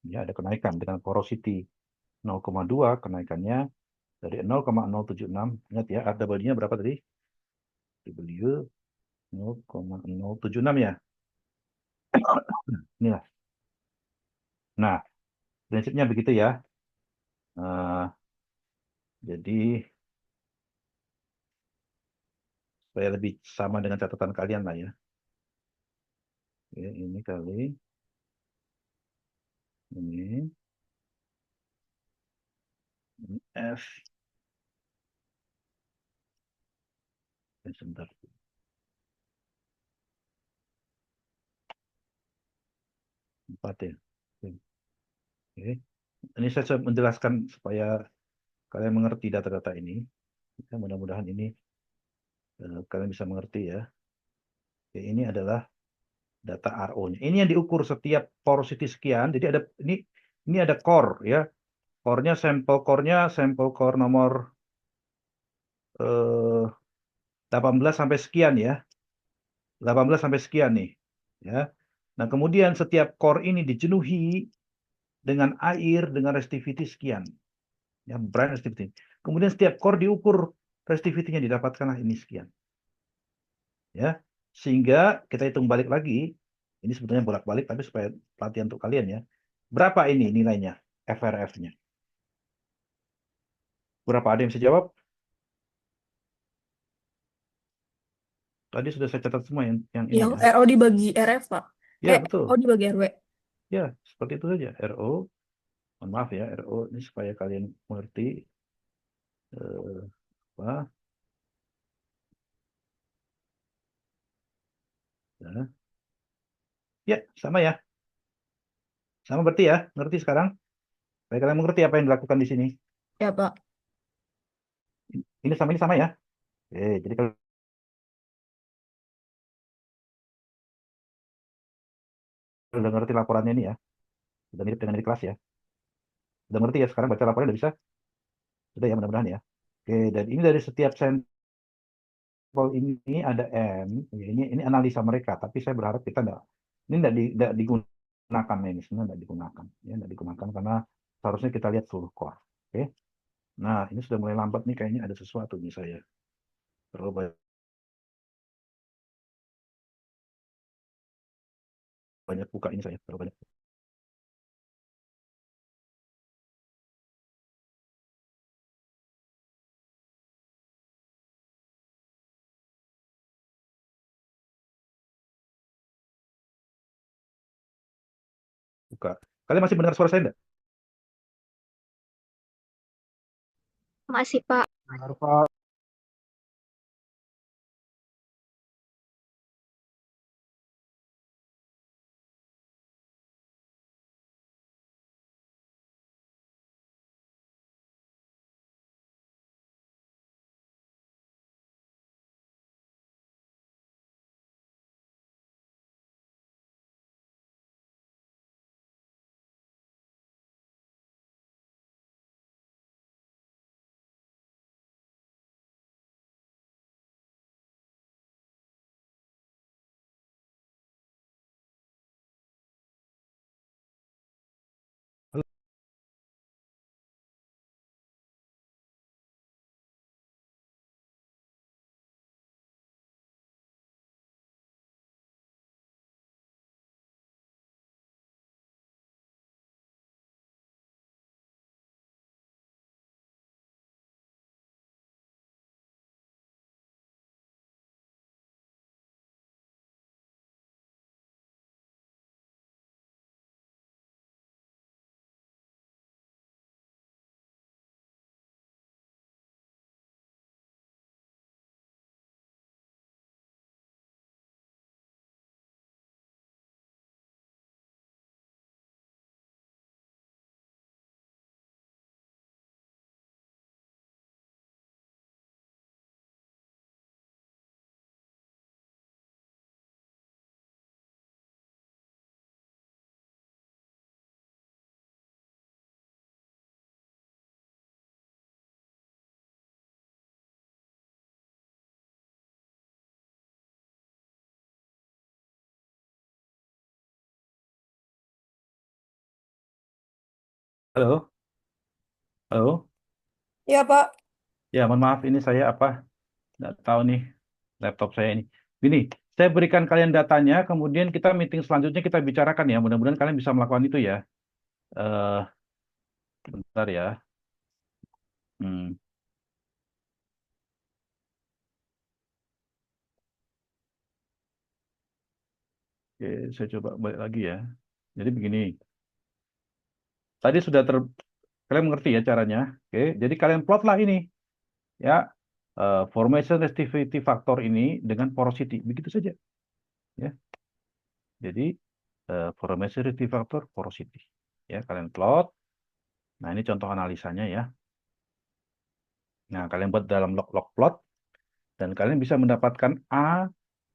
Ya, ada kenaikan dengan porosity 0,2, kenaikannya dari 0,076. Ingat ya, RW-nya berapa tadi? W 0,076 ya. Inilah. Nah, prinsipnya begitu ya. Jadi supaya lebih sama dengan catatan kalian lah ya. Oke, ini kali ini F. Sebentar. Empat ya. Oke. Ini saya menjelaskan supaya kalian mengerti data-data ini. Ya, mudah-mudahan ini kalian bisa mengerti ya. Oke, ini adalah data RO-nya. Ini yang diukur setiap porosity sekian. Jadi ini ada core ya. Core-nya sampel core nomor 18 sampai sekian ya. 18 sampai sekian nih. Ya. Nah, kemudian setiap core ini dijenuhi dengan air dengan resistivity sekian. Ya, brine resistivity. Kemudian setiap core diukur resistivity-nya, didapatkanlah ini sekian. Ya. Sehingga kita hitung balik lagi. Ini sebetulnya bolak-balik tapi supaya pelatihan untuk kalian ya. Berapa ini nilainya FRF-nya? Berapa? Ada yang bisa jawab? Tadi sudah saya catat semua yang ini Yang ya. RO dibagi RF, Pak. Ya, betul. RO dibagi RW. Ya, seperti itu saja. RO, mohon maaf ya, RO ini supaya kalian mengerti apa. Ya. Ya, sama ya. Sama berarti ya, ngerti sekarang? Supaya kalian mengerti apa yang dilakukan di sini. Ya, Pak. Ini sama ya. Oke, jadi kalau udah ngerti laporannya ini ya, udah mirip dengan di kelas ya. Udah ngerti ya sekarang baca laporannya udah bisa? Sudah ya mudah-mudahan ya. Oke, dan ini dari setiap sampel ini ada N. Ya, ini analisa mereka, tapi saya berharap kita ini enggak digunakan ini sebenarnya enggak digunakan. Ya, enggak digunakan karena seharusnya kita lihat seluruh core. Oke. Nah, ini sudah mulai lambat nih kayaknya ada sesuatu nih saya. Terlalu banyak buka ini saya, terlalu banyak. Buka. Kalian masih mendengar suara saya enggak? Masih, Pak. Dengar, Pak. Halo, halo. Ya, Pak. Ya, mohon maaf ini saya nggak tahu nih laptop saya ini. Ini saya berikan kalian datanya, kemudian kita meeting selanjutnya kita bicarakan ya. Mudah-mudahan kalian bisa melakukan itu ya. Eh, Bentar ya. Hmm, oke, saya coba balik lagi ya. Jadi begini, tadi kalian mengerti ya caranya. Oke, jadi kalian plotlah ini ya. Formation resistivity factor ini dengan porosity, begitu saja ya. Jadi formation resistivity factor porosity ya, kalian plot. Nah, ini contoh analisanya ya. Nah, kalian buat dalam log-log plot dan kalian bisa mendapatkan A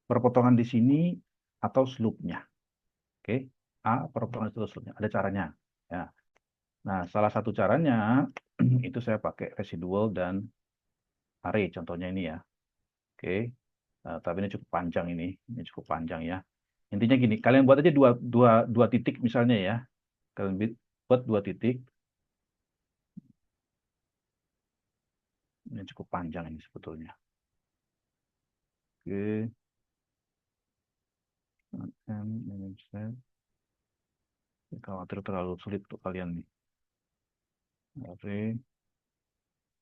perpotongan di sini atau slope-nya. Oke, A perpotongan itu slope-nya. Ada caranya. Ya. Nah, salah satu caranya itu saya pakai residual dan array. Contohnya ini ya. Oke, tapi ini cukup panjang ini. Ini cukup panjang ya. Intinya gini, kalian buat aja dua titik misalnya ya. Kalian buat dua titik. Ini cukup panjang ini sebetulnya. Oke. Khawatir terlalu sulit untuk kalian nih. Oke.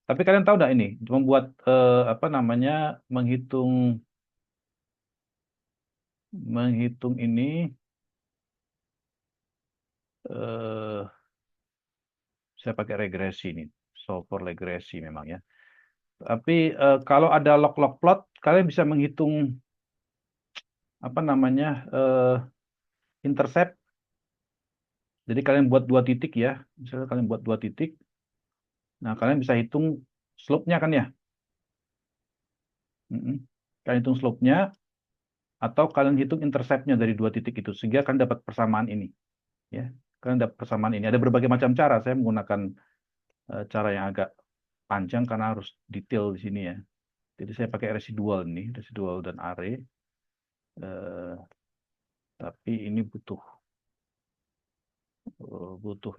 Tapi kalian tahu nggak ini membuat menghitung ini eh, saya pakai regresi nih, solver regresi memang ya. Tapi kalau ada log-log plot, kalian bisa menghitung eh, intercept. Jadi kalian buat dua titik ya, misalnya kalian buat dua titik, nah kalian bisa hitung slope-nya kan ya. Kalian hitung slope-nya atau kalian hitung intercept-nya dari dua titik itu sehingga kalian dapat persamaan ini ya. Kalian dapat persamaan ini. Ada berbagai macam cara. Saya menggunakan cara yang agak panjang karena harus detail di sini ya. Jadi saya pakai residual nih, residual dan array. Tapi ini butuh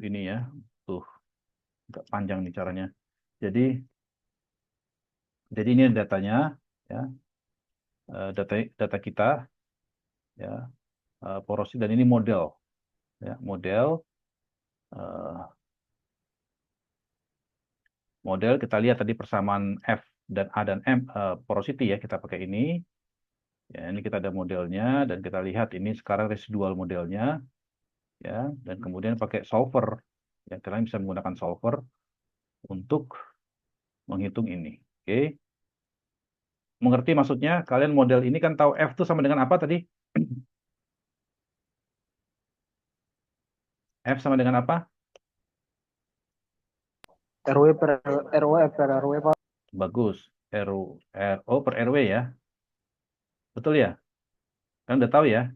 ini ya, butuh agak panjang nih caranya. Jadi ini datanya ya, data kita ya, porosi dan ini model ya, eh, model kita lihat tadi persamaan F dan A dan M porosity ya, kita pakai ini. Ya, ini kita ada modelnya dan kita lihat ini sekarang residual modelnya ya, dan kemudian pakai solver. Ya, kalian bisa menggunakan solver untuk menghitung ini. Oke. Mengerti maksudnya? Kalian model ini kan tahu F itu sama dengan apa tadi? F sama dengan apa? RW per RW per RW, Pak. Bagus. RO per RW ya. Betul ya? Kan udah tahu ya?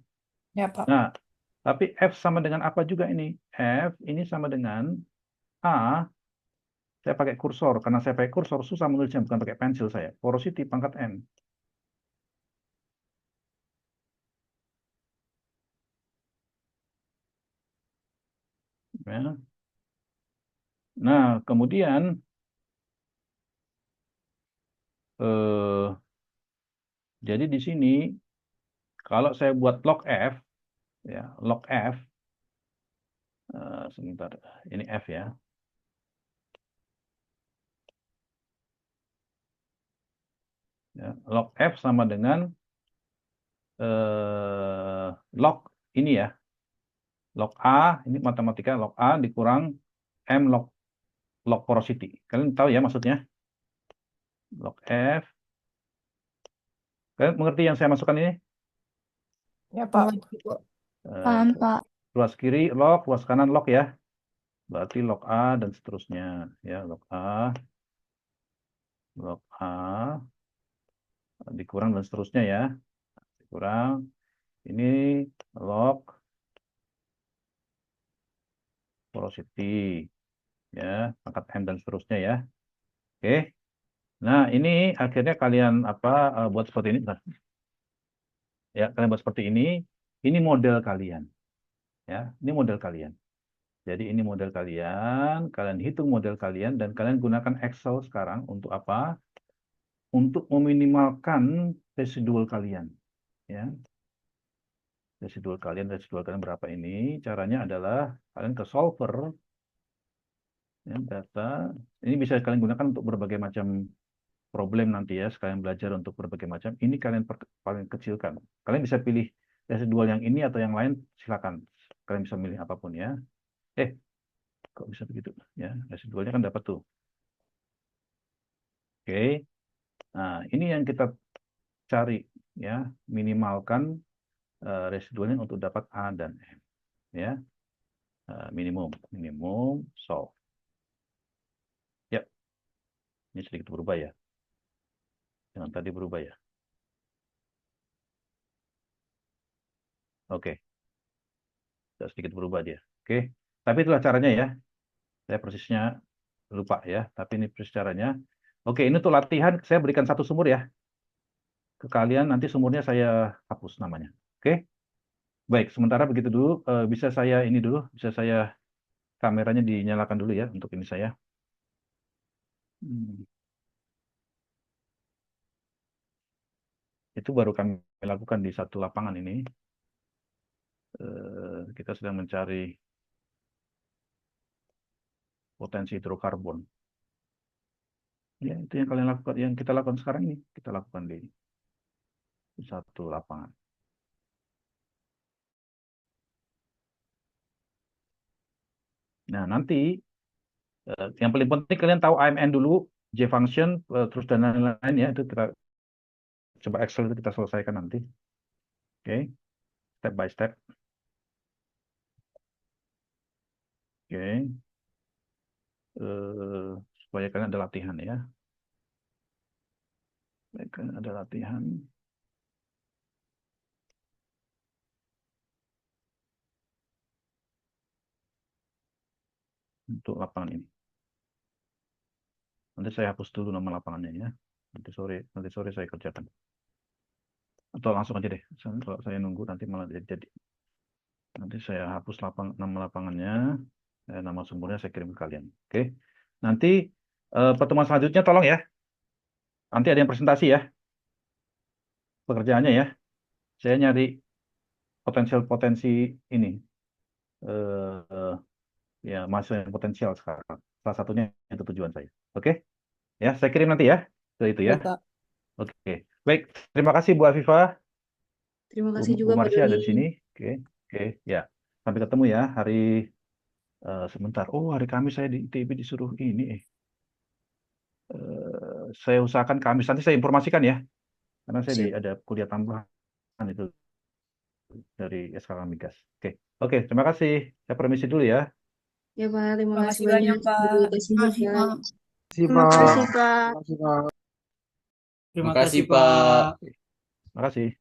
Ya, Pak. Nah, tapi F sama dengan apa juga ini? F ini sama dengan A. Saya pakai kursor. Karena saya pakai kursor, susah menulisnya. Bukan pakai pensil saya. Porosity pangkat M. Ya. Nah, kemudian jadi di sini kalau saya buat log F, ya log F, sebentar, ini F ya. Ya, log F sama dengan log ini ya, log A, ini matematika log A dikurang M log porosity. Kalian tahu ya maksudnya? Log F. Kalian mengerti yang saya masukkan ini? Ya, Pak. Paham, Eh, Pak. Luas kiri log, luas kanan log ya. Berarti log A dan seterusnya. Ya, log A dikurang dan seterusnya ya. Dikurang. Ini log porosity. Ya, pangkat M dan seterusnya ya. Oke. Nah, ini akhirnya kalian buat seperti ini. Bentar. Ya, kalian buat seperti ini. Ini model kalian. Ya, ini model kalian. Jadi ini model kalian hitung model kalian, dan kalian gunakan Excel sekarang untuk apa? Untuk meminimalkan residual kalian. Ya, residual kalian berapa ini? Caranya adalah kalian ke solver, ya, data. Ini bisa kalian gunakan untuk berbagai macam problem nanti ya, sekalian belajar untuk berbagai macam. Ini kalian paling kecilkan. Kalian bisa pilih residual yang ini atau yang lain, silakan. Kalian bisa milih apapun ya. Kok bisa begitu? Ya, residualnya kan dapat tuh. Oke. Nah, ini yang kita cari ya, minimalkan residualnya untuk dapat A dan M. Ya, minimum solve. Ya, ini sedikit berubah ya. Yang tadi berubah ya. Oke. Sudah sedikit berubah dia. Oke. Tapi itulah caranya ya. Saya persisnya lupa ya, tapi ini persis caranya. Oke, ini tuh latihan, saya berikan satu sumur ya ke kalian, nanti sumurnya saya hapus namanya. Oke. Baik, sementara begitu dulu, bisa saya kameranya dinyalakan dulu ya untuk ini saya. Itu baru kami lakukan di satu lapangan ini. Kita sedang mencari potensi hidrokarbon. Ya, itu yang kalian lakukan, yang kita lakukan sekarang ini, kita lakukan di satu lapangan. Nah, nanti yang paling penting kalian tahu AMN dulu, J function, terus dan lain-lain ya, itu kita coba Excel itu kita selesaikan nanti. Oke, step by step. Oke, supaya kalian ada latihan ya. Supaya kalian ada latihan. Untuk lapangan ini. Nanti saya hapus dulu nama lapangannya ya. Nanti sore saya kerjakan. Atau langsung aja deh. Kalau saya nunggu nanti malah jadi. Nanti saya hapus nama lapangannya, nama sumbernya saya kirim ke kalian. Oke. Nanti pertemuan selanjutnya tolong ya. Nanti ada yang presentasi ya. Pekerjaannya ya. Saya nyari potensi ini. Ya, mahasiswa yang potensial sekarang. Salah satunya itu tujuan saya. Oke. Ya, saya kirim nanti ya. Itu ya. Baik, Pak. Oke. Baik, terima kasih Bu Afifah. Terima kasih Bu juga Pak Marsya ada di Doni. sini. Oke, ya. Sampai ketemu ya hari sebentar. Oh, hari Kamis saya di ITB disuruh ini. Saya usahakan Kamis nanti saya informasikan ya. Karena saya Siap. ada kuliah tambahan itu dari SKK Migas. Oke, terima kasih. Saya permisi dulu ya. Ya Pak, terima Terima kasih kasih banyak, banyak Pak. guru atas Terima kasih, info-nya. Pak. Terima kasih, Pak. Terima kasih, Pak. Terima Makasih, kasih, Pak. Pak. Terima kasih.